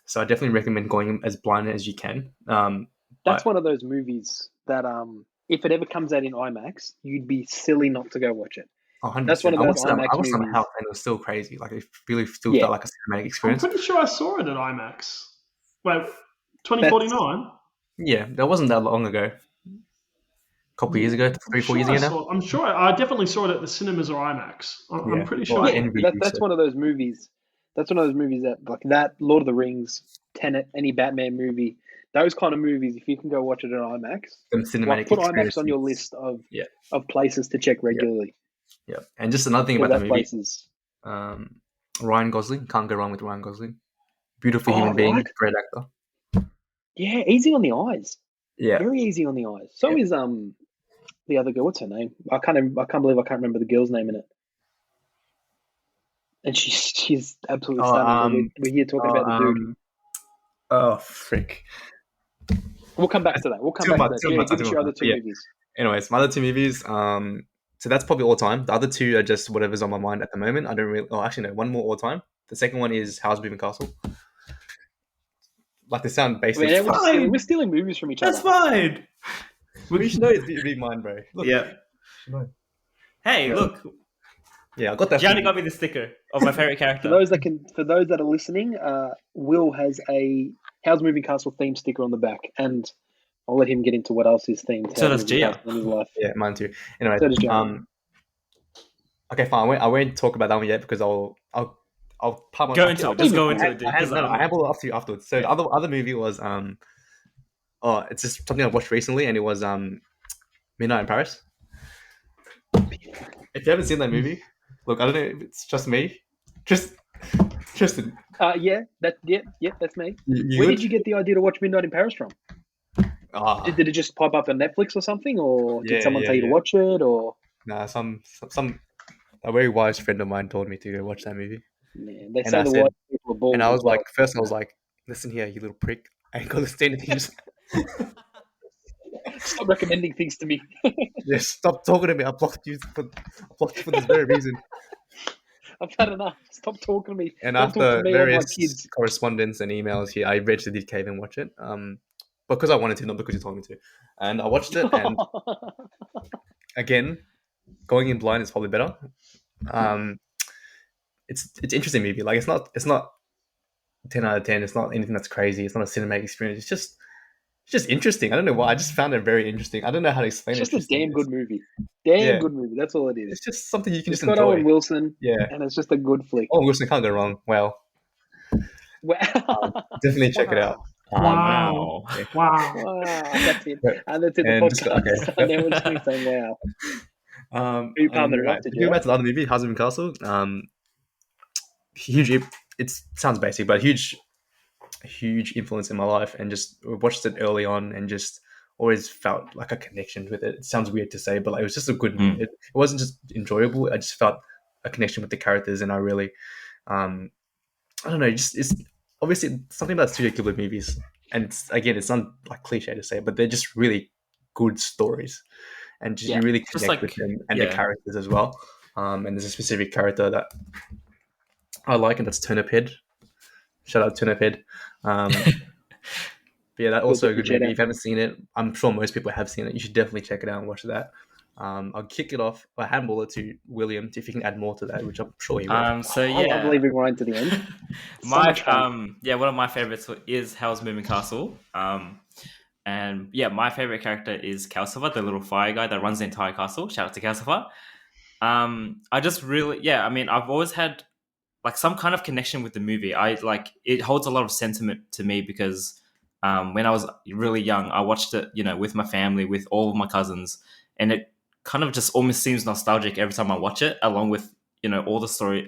So I definitely recommend going as blind as you can. That's one of those movies that if it ever comes out in IMAX, you'd be silly not to go watch it. 100%. That's one of those IMAX I watched it on movies. house, and it was still crazy. Like, it really still Yeah. felt like a cinematic I'm experience. pretty sure I saw it at IMAX. Wait, 2049? Yeah, that wasn't that long ago. A couple of years ago, 3-4 years ago now. I'm sure I definitely saw it at the cinemas or IMAX. I'm pretty sure. Well, That's one of those movies. That's one of those movies that, like that, Lord of the Rings, Tenet, any Batman movie, those kind of movies, if you can go watch it at IMAX, cinematic put IMAX on your list of places to check regularly. Yeah, and just another thing about that movie, places. Ryan Gosling, can't go wrong with Ryan Gosling. Beautiful human being, great actor. Yeah, easy on the eyes. Yeah, very easy on the eyes. So is the other girl. What's her name? I can't believe I can't remember the girl's name in it. And she's absolutely stunning. We're here talking about the dude. Oh, frick. We'll come back to that. Give us your other two movies. Anyways, my other two movies. So that's probably all time. The other two are just whatever's on my mind at the moment. I don't really. Oh, actually, no. One more all time. The second one is Howl's Moving Castle. Like, they sound basic. We're stealing movies from each other. That's fine. We should know it's be mine, bro. Look, yeah. Hey, look. Yeah, I got that. Jeanu got me the sticker of my favorite character. For those that are listening, Will has a Howl's Moving Castle theme sticker on the back, and I'll let him get into what else is themed. So does Gia. Yeah, mine too. Anyway, so does Gia. Okay, fine. I won't talk about that one yet, because I'll part go into it. Just go into it, dude. I have all after you afterwards. So the other movie was it's just something I watched recently, and it was Midnight in Paris. If you haven't seen that movie, look, I don't know if it's just me. Tristan. That's me. Where did you get the idea to watch Midnight in Paris from? Did it just pop up on Netflix or something, or did someone tell you to watch it, or? Nah, a very wise friend of mine told me to go watch that movie. Man, they say the wise people are bold. And I was like, first I was like, listen here, you little prick. I ain't gonna say anything. Stop recommending things to me. Yeah, stop talking to me. I blocked you for this very reason. I've had enough. Stop talking to me. And Don't after talk to me various correspondence and emails here, I eventually did cave and watch it. Because I wanted to, not because you told me to. And I watched it, and again, going in blind is probably better. It's interesting movie. Like, it's not 10 out of 10. It's not anything that's crazy. It's not a cinematic experience. It's just interesting. I don't know why. I just found it very interesting. I don't know how to explain it. It's just a damn good movie. Good movie. That's all it is. It's just something you can just got enjoy. Owen Wilson. Yeah. And it's just a good flick. Owen Wilson can't go wrong. Well, definitely check it out. Wow. Okay. Wow. Wow, that's it. Right. And that's it. The And just- podcast. okay. Now we're just going to say wow. You palmed it off, did you? Going back to the other movie, Husband and Castle. Huge. It sounds basic, but huge influence in my life, and just watched it early on, and just always felt like a connection with it. It sounds weird to say, but like, it was just a good movie. It wasn't just enjoyable. I just felt a connection with the characters, and I really, I don't know, just it's obviously something about Studio Ghibli movies, and it's not like cliche to say, but they're just really good stories, and just, you really Just connect like- with them and the characters as well. And there's a specific character that I like, and that's Turnip Head. Shout out Turnip Head. But yeah, that's also a good movie. If you haven't seen it, I'm sure most people have seen it. You should definitely check it out and watch that. I'll kick it off. I handball it to William if you can add more to that, which I'm sure he will. So I love yeah, leaving right to the end. So my much fun. one of my favorites is Howl's Moving Castle. And yeah, my favorite character is Calcifer, the little fire guy that runs the entire castle. Shout out to Calcifer. I just really, I mean, I've always had like some kind of connection with the movie. It holds a lot of sentiment to me because when I was really young, I watched it, with my family, with all of my cousins, and it kind of just almost seems nostalgic every time I watch it, along with all the story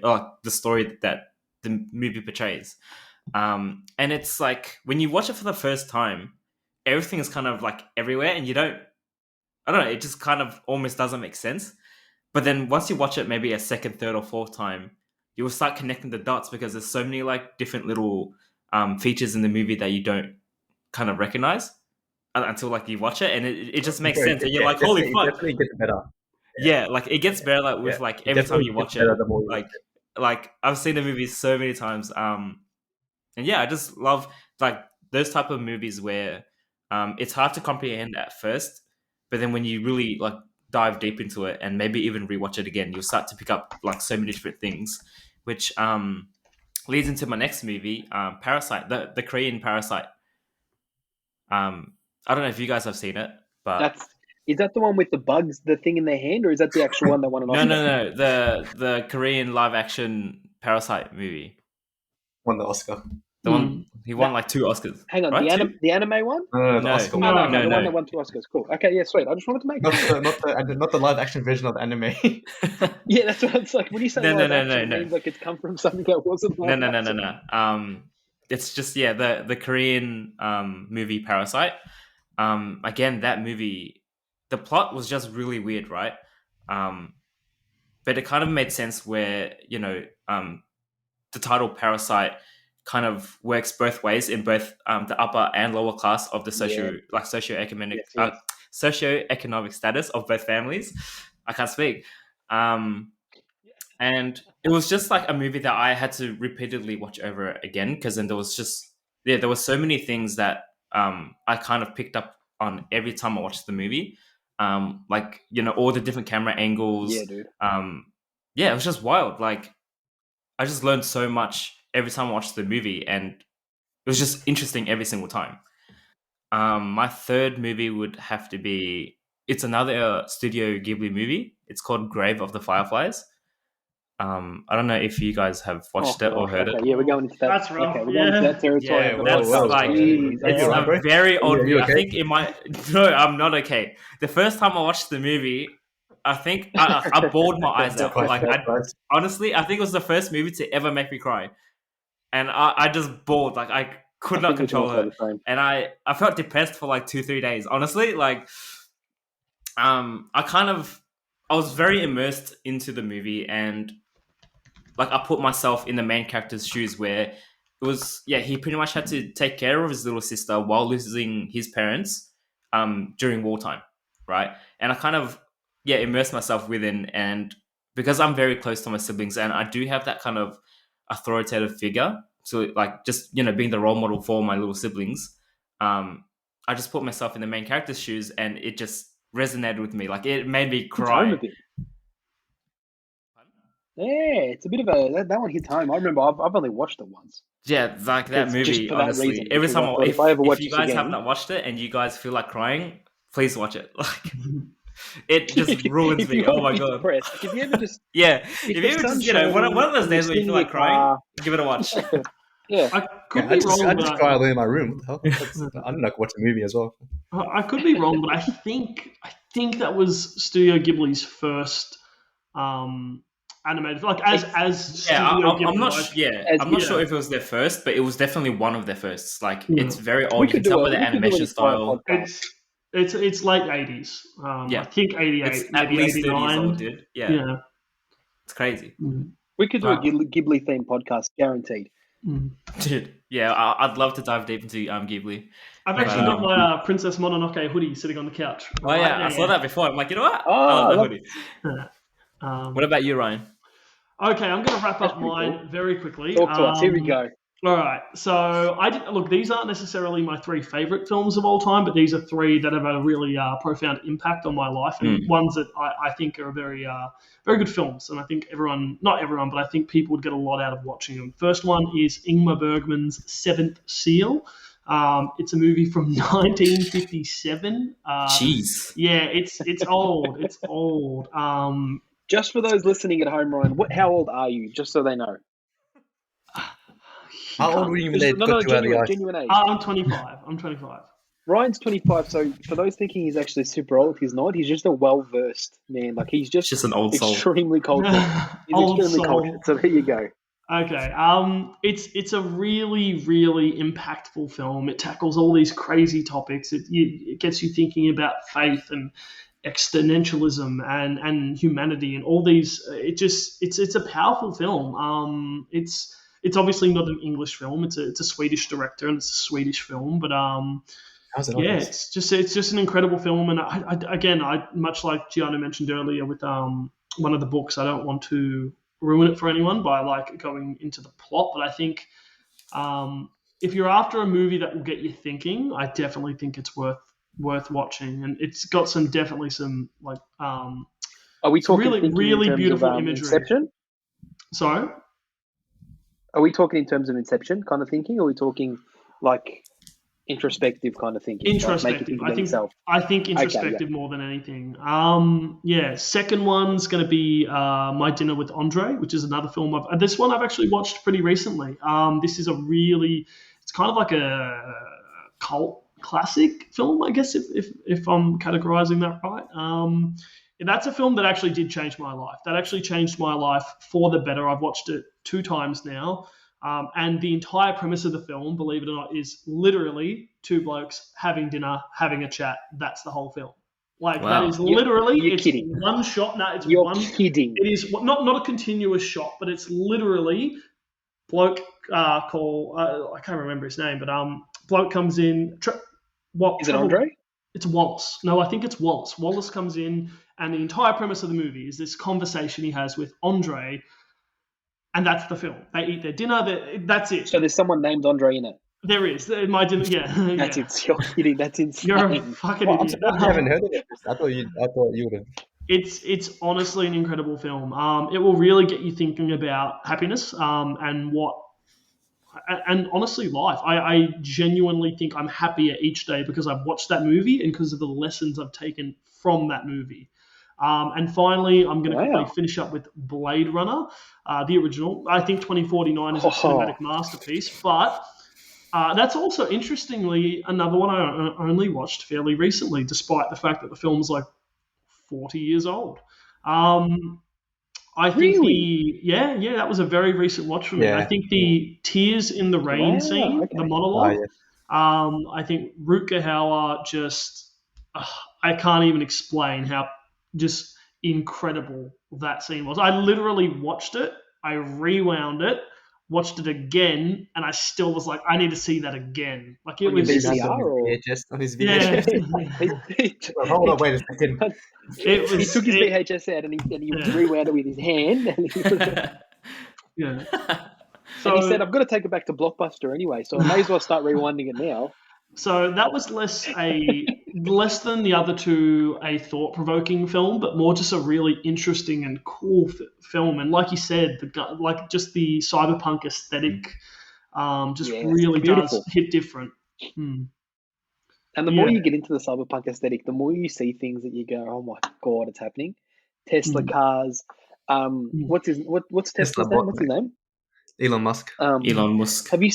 that the movie portrays. And it's like when you watch it for the first time, everything is kind of like everywhere, and I don't know, it just kind of almost doesn't make sense. But then once you watch it maybe a second, third, or fourth time, you will start connecting the dots because there's so many like different little features in the movie that you don't kind of recognize until like you watch it, and it just makes sense, and you're like, holy fuck! It definitely gets better. Yeah, like it gets better like with like every time you watch it. Like I've seen the movie so many times, and yeah, I just love like those type of movies where it's hard to comprehend at first, but then when you really like dive deep into it and maybe even rewatch it again, you'll start to pick up like so many different things, which leads into my next movie, Parasite, the Korean Parasite. I don't know if you guys have seen it, but Is that the one with the bugs, the thing in their hand, or is that the actual one that won an Oscar? No. The Korean live action Parasite movie. Won the Oscar. The one he won like 2 Oscars. Hang on, right? the anime one? No, the No. Oscar. No, one. the one that won 2 Oscars. Cool. Okay, yeah, sweet. I just wanted to make Not the live action version of the anime. Yeah, that's what it's like. When you say No, live no, action, no, it no. means like it's come from something that wasn't live action. No. It's just the Korean movie Parasite. Again, that movie, the plot was just really weird, right? But it kind of made sense where the title Parasite kind of works both ways in both the upper and lower class of the socioeconomic socioeconomic status of both families. I can't speak. And it was just like a movie that I had to repeatedly watch over again because then there was there were so many things that I kind of picked up on every time I watched the movie. Like all the different camera angles. Yeah, dude. It was just wild. Like I just learned so much every time I watched the movie, and it was just interesting every single time. My third movie would have to be, it's another Studio Ghibli movie. It's called Grave of the Fireflies. I don't know if you guys have watched it or heard it. Yeah, we're going into that. That's rough, Okay, we're going into that territory. Yeah, But that's well, like geez, it's you a right, bro? very old Are you movie. okay? I think it might. No, I'm not okay. The first time I watched the movie, I think I bawled my eyes out. Like honestly, I think it was the first movie to ever make me cry, and I just bawled. Like I could not control it, and I felt depressed for like 2-3 days. Honestly, like I was very immersed into the movie, and like I put myself in the main character's shoes where it was, he pretty much had to take care of his little sister while losing his parents during wartime, right? And I kind of, immersed myself within, and because I'm very close to my siblings and I do have that kind of authoritative figure to like just, being the role model for my little siblings, I just put myself in the main character's shoes and it just resonated with me. Like it made me cry. Yeah, it's a bit of that one hits home. I remember I've only watched it once. Yeah, like that movie, honestly. Reason, every time if I ever watch if you this guys again, have not watched it and you guys feel like crying, please watch it. Like it just ruins me. Oh my god. Depressed. If you ever just if you ever just one of those days where you feel like crying, give it a watch. Yeah. I could I be just wrong, but cry alone in my room. What the hell? I don't know, watch a movie as well. I could be wrong, but I think that was Studio Ghibli's first animated, like as Yeah, Studio Ghibli. I'm not. Like, I'm not sure if it was their first, but it was definitely one of their firsts. Like it's very We old. You could can tell do by the we could do animation an entire style. podcast. it's late 80s. Yeah. I think 88, It's at maybe least 30 years 89. old, dude. Yeah, it's crazy, We could do a Right. Ghibli themed podcast, guaranteed. dude. Yeah, I'd love to dive deep into Ghibli. I've actually got my Princess Mononoke hoodie sitting on the couch. Oh yeah, I saw that before. I'm like, you know what? Oh, I love I that love hoodie. What about you, Ryan? Okay, I'm going to wrap That's up pretty mine cool. very quickly. Talk to us. Here we go. All right, so look. These aren't necessarily my 3 favorite films of all time, but these are 3 that have had a really profound impact on my life, and ones that I think are very good films. And I think not everyone, but I think people would get a lot out of watching them. First one is Ingmar Bergman's Seventh Seal. It's a movie from 1957. Jeez. Yeah, it's old. It's old. Just for those listening at home, Ryan, how old are you? Just so they know. How old were you when they got you out of the ice? Genuine age. I'm 25. I'm 25. Ryan's 25, so for those thinking he's actually super old, he's not. He's just a well-versed man. Like, he's just an old soul. extremely cultured. He's Old extremely soul. cultured. So there you go. Okay. It's a really, really impactful film. It tackles all these crazy topics. It gets you thinking about faith and existentialism and humanity and all these. It's a powerful film. It's obviously not an English film. It's a Swedish director and it's a Swedish film, but it's just an incredible film. And I much like Jeanu mentioned earlier with one of the books, I don't want to ruin it for anyone by like going into the plot, but I think if you're after a movie that will get you thinking, I definitely think it's worth watching, and it's got some like Are we talking really really beautiful imagery. Inception? Sorry. Are we talking in terms of Inception kind of thinking, or are we talking like introspective kind of thinking? Introspective. Like I think introspective more than anything. Second one's going to be My Dinner with Andre, which is another film this one I've actually watched pretty recently. This is it's kind of like a cult classic film, I guess, if I'm categorizing that right. That's a film that actually did change my life. That actually changed my life for the better. I've watched it 2 times now. And the entire premise of the film, believe it or not, is literally 2 blokes having dinner, having a chat. That's the whole film. Like, wow. That is literally, you're kidding. One shot. No, it's you're one. Kidding. It is not a continuous shot, but it's literally bloke called, I can't remember his name, but bloke comes in. Is it Andre? It's Wallace. No, I think it's Wallace. Wallace comes in, and the entire premise of the movie is this conversation he has with Andre, and that's the film. They eat their dinner. That's it. So there's someone named Andre in it. There is. My dinner. Yeah. That's it. You're kidding. That's insane. You're a fucking I'm idiot. surprised you haven't heard of it. I thought you would have. It's honestly an incredible film. It will really get you thinking about happiness and honestly life. I genuinely think I'm happier each day because I've watched that movie and because of the lessons I've taken from that movie. And finally, I'm going to quickly finish up with Blade Runner, the original. I think 2049 is a cinematic masterpiece, but that's also, interestingly, another one I only watched fairly recently, despite the fact that the film's like 40 years old. I think that was a very recent watch for me. Yeah. I think the Tears in the Rain scene, the monologue, I think Rutger Hauer just, I can't even explain how just incredible that scene was. I literally watched it, I rewound it, watched it again, and I still was like, I need to see that again. Like, it was on his VHS. Hold on, wait a second. He took his VHS out and he rewound it with his hand. Yeah. So he said, "I've got to take it back to Blockbuster anyway, so I may as well start rewinding it now." So that was less than the other 2 a thought-provoking film, but more just a really interesting and cool film. And like you said, just the cyberpunk aesthetic really does hit different. And the more you get into the cyberpunk aesthetic, the more you see things that you go, "Oh my god, it's happening!" Tesla cars. What's Tesla's name? What's his name? Elon Musk. Elon Musk. Have you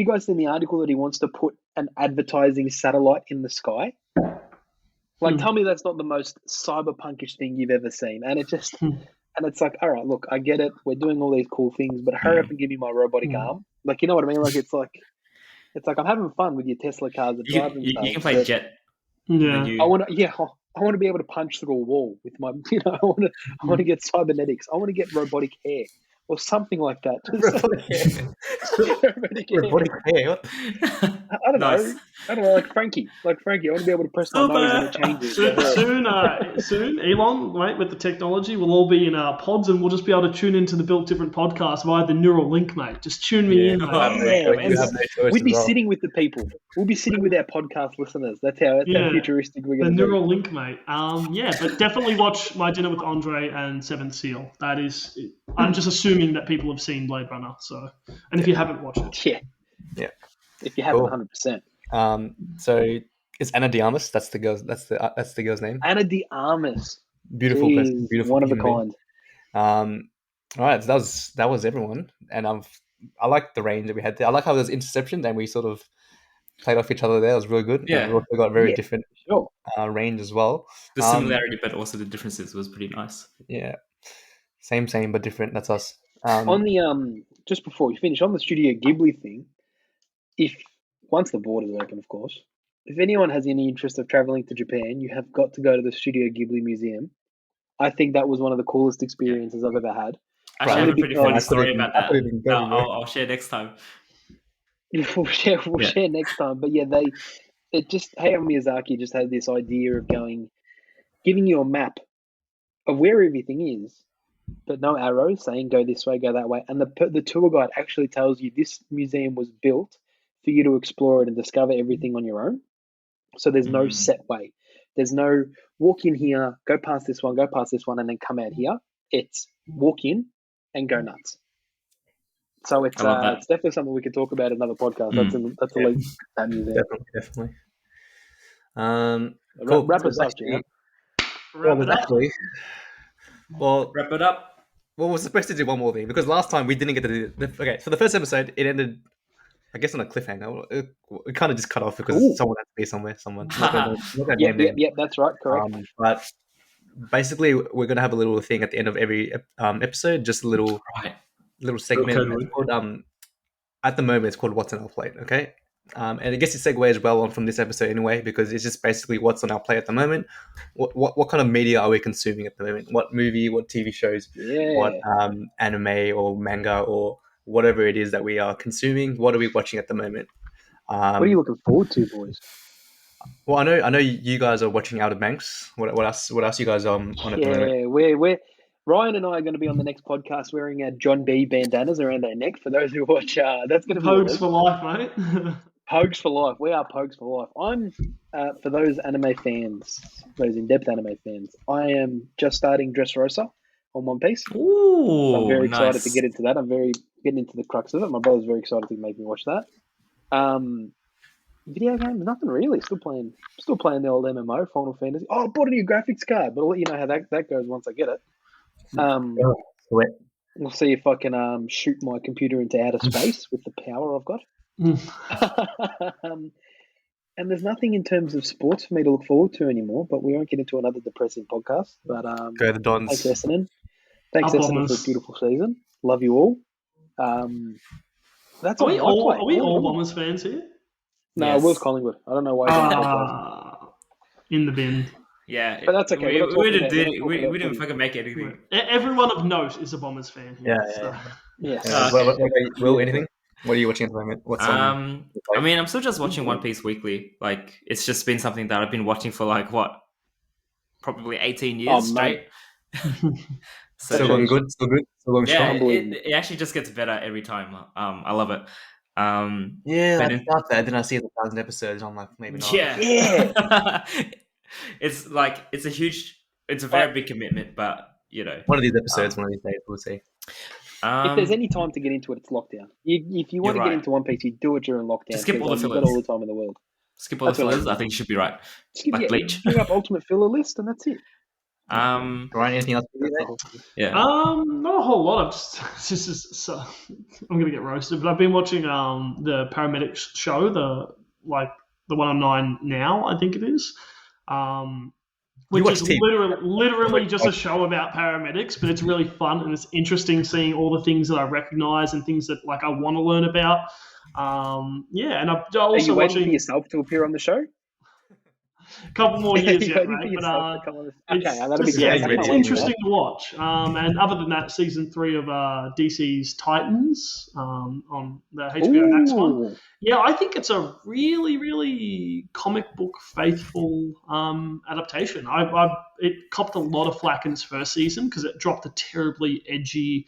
guys seen the article that he wants to put an advertising satellite in the sky? Like, tell me that's not the most cyberpunkish thing you've ever seen. And it just, and it's like, all right, look, I get it. We're doing all these cool things, but hurry up and give me my robotic arm. Like, you know what I mean? Like, it's like I'm having fun with your Tesla cars that drive and stuff. You can play Jet. Yeah. I want to be able to punch through a wall with my, I want to get cybernetics. I want to get robotic hair or something like that. Robotic hair. What? I don't Nice. know. I don't know, like Frankie. I want to be able to press my nose and it changes. Soon, Elon, right, with the technology, we'll all be in our pods and we'll just be able to tune into the Built Different podcast via the neural link, mate. Just tune me in. We'd be sitting with the people. We'll be sitting with our podcast listeners. That's how futuristic we're going to be. The neural link, mate. But definitely watch My Dinner with Andre and Seventh Seal. That is, I'm just assuming that people have seen Blade Runner. So, and if you haven't, watch it. Yeah. If you haven't, 100%. So it's Ana de Armas. That's the girl's name. Ana de Armas. Beautiful person. Beautiful. One of a kind. All right, so that was everyone, and I like the range that we had there. I like how there's interceptions and we sort of played off each other there. It was really good. Yeah, and we also got very different range as well. The similarity, but also the differences was pretty nice. Yeah, same but different. That's us. On the just before we finish on the Studio Ghibli thing, once the borders open, of course, if anyone has any interest of traveling to Japan, you have got to go to the Studio Ghibli Museum. I think that was one of the coolest experiences I've ever had. I have a pretty funny story about that. I'll share next time. We'll share next time. But yeah, Hayao Miyazaki just had this idea of giving you a map of where everything is, but no arrows saying go this way, go that way. And the tour guide actually tells you this museum was built for you to explore it and discover everything on your own. So there's no set way. There's no walk in here, go past this one, and then come out here. It's walk in and go nuts. So it's definitely something we could talk about in another podcast. That's a link to that museum. Definitely. Cool. Wrap us up, Jeanu. Wrap it up. Well, we're supposed to do one more thing because last time we didn't get to do. Okay, so the first episode it ended, I guess, on a cliffhanger. It kind of just cut off because someone had to be somewhere. Someone. Yeah, that's right. Correct. But basically, we're gonna have a little thing at the end of every episode, just a little segment. It's called, at the moment, it's called "What's on Our Plate." Okay. And I guess it segues well on from this episode anyway, because it's just basically what's on our plate at the moment. What kind of media are we consuming at the moment? What movie, what TV shows, what anime or manga or whatever it is that we are consuming? What are we watching at the moment? What are you looking forward to, boys? Well, I know you guys are watching Outer Banks. What else? What else you guys on at the moment? We're Ryan and I are going to be on the next podcast wearing our John B bandanas around our neck. For those who watch, that's going to be Pogues for life, mate. Pogues for life. We are Pogues for life. I'm, for those anime fans, those in-depth anime fans, I am just starting Dressrosa on One Piece. Ooh, so I'm very excited to get into that. I'm getting into the crux of it. My brother's very excited to make me watch that. Video games, nothing really. Still playing the old MMO, Final Fantasy. Oh, I bought a new graphics card, but I'll let you know how that goes once I get it. We'll see if I can shoot my computer into outer space with the power I've got. And there's nothing in terms of sports for me to look forward to anymore, but we won't get into another depressing podcast. But go the Dons. Thanks, Essendon. Thanks, Essendon, for a beautiful season. Love you all. That's are we all Bombers fans here? No, yes. Will's Collingwood. I don't know why. In the bin. Yeah, but that's okay. We didn't fucking make anything. Everyone of note is a Bombers fan. Yes. Will, anything? What are you watching at the moment? I mean, I'm still just watching One Piece weekly. Like, it's just been something that I've been watching for probably 18 years straight. Still going good. Still going strong. It actually just gets better every time. I love it. I thought that. Then I see 1,000 episodes. I'm like, maybe not. Yeah. It's a very big commitment, but one of these episodes, one of these days, we'll see. If there's any time to get into it, it's lockdown. If you want to get into One Piece, you do it during lockdown. Just skip all the fillers. You've got all the time in the world. Skip all the fillers. I think you should be right. Bleach. Bring up Ultimate Filler list, and that's it. Ryan, anything else? Yeah. Not a whole lot. I'm gonna get roasted, but I've been watching the paramedics show, the one on 9 now, I think it is. Which is literally just a show about paramedics, but it's really fun and it's interesting seeing all the things that I recognise and things that I want to learn about. And I'm also Are you waiting watching for yourself to appear on the show? a couple more years yet, Waiting for mate. yourself to come on the... Okay, that'll be It's great. I can't wait for interesting that. to watch. And other than that, season 3 of DC's Titans on the HBO Max one. Ooh. Yeah, I think it's a really, really comic book faithful adaptation. It copped a lot of flack in its first season because it dropped a terribly edgy,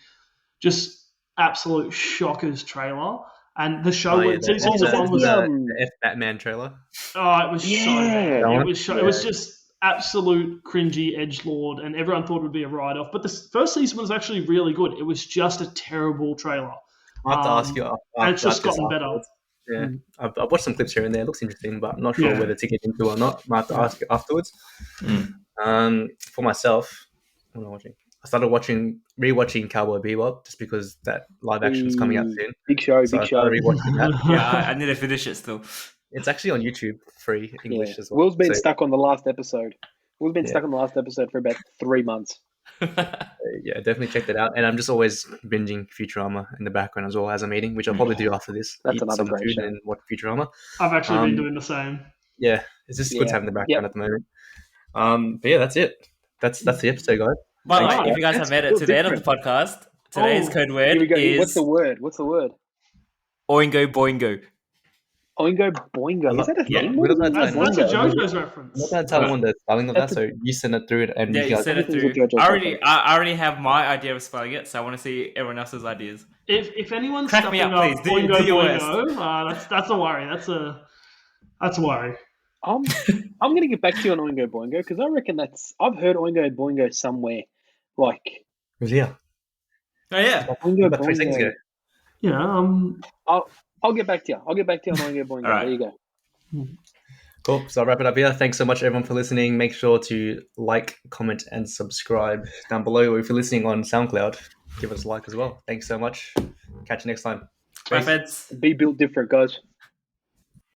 just absolute shockers trailer. And the show season one was the F Batman trailer. Oh, it was so bad. Yeah. It was just absolute cringy edgelord, and everyone thought it would be a write-off. But the first season was actually really good. It was just a terrible trailer. I have to ask you. And it's just gotten better. Yeah, I've watched some clips here and there. It looks interesting, but I'm not sure whether to get into or not. I have to ask you afterwards. For myself, what am I watching? I started rewatching Cowboy Bebop just because that live action is coming out soon. Big show. I started rewatching that. Yeah, I need to finish it still. It's actually on YouTube, free English as well. Will's been stuck on the last episode. Stuck on the last episode for about 3 months. Yeah, definitely check that out. And I'm just always binging Futurama in the background as well as I'm eating, which I'll probably do after this. That's Eat another some great food show. and watch Futurama. I've actually been doing the same. Yeah, it's just good to have in the background at the moment. But yeah, that's it. That's the episode, guys. By the Thanks. way, if you guys have made it to the end of the podcast, today's code word Here we go. is What's the word? Oingo Boingo. Oingo Boingo. Is that a thing? we don't know That's a Boingo. JoJo's reference. I'm not going to tell anyone the spelling of that, so you send it through it and Yeah, you you guys... said it Everything's through. a JoJo I already have my idea of spelling it, so I want to see everyone else's ideas. If anyone's Crack me stuffing up, up please. Do Boingo your Boingo, that's a worry. That's a worry. I'm going to get back to you on Oingo Boingo because I reckon I've heard Oingo Boingo somewhere. Like, Yeah. Oh, yeah. Oingo About 3 seconds ago. Yeah. I'll get back to you. I'll get back to you on Oingo Boingo. All right. There you go. Cool. So I'll wrap it up here. Thanks so much, everyone, for listening. Make sure to like, comment, and subscribe down below. Or if you're listening on SoundCloud, give us a like as well. Thanks so much. Catch you next time. Bye, Peace. feds. Be built different, guys.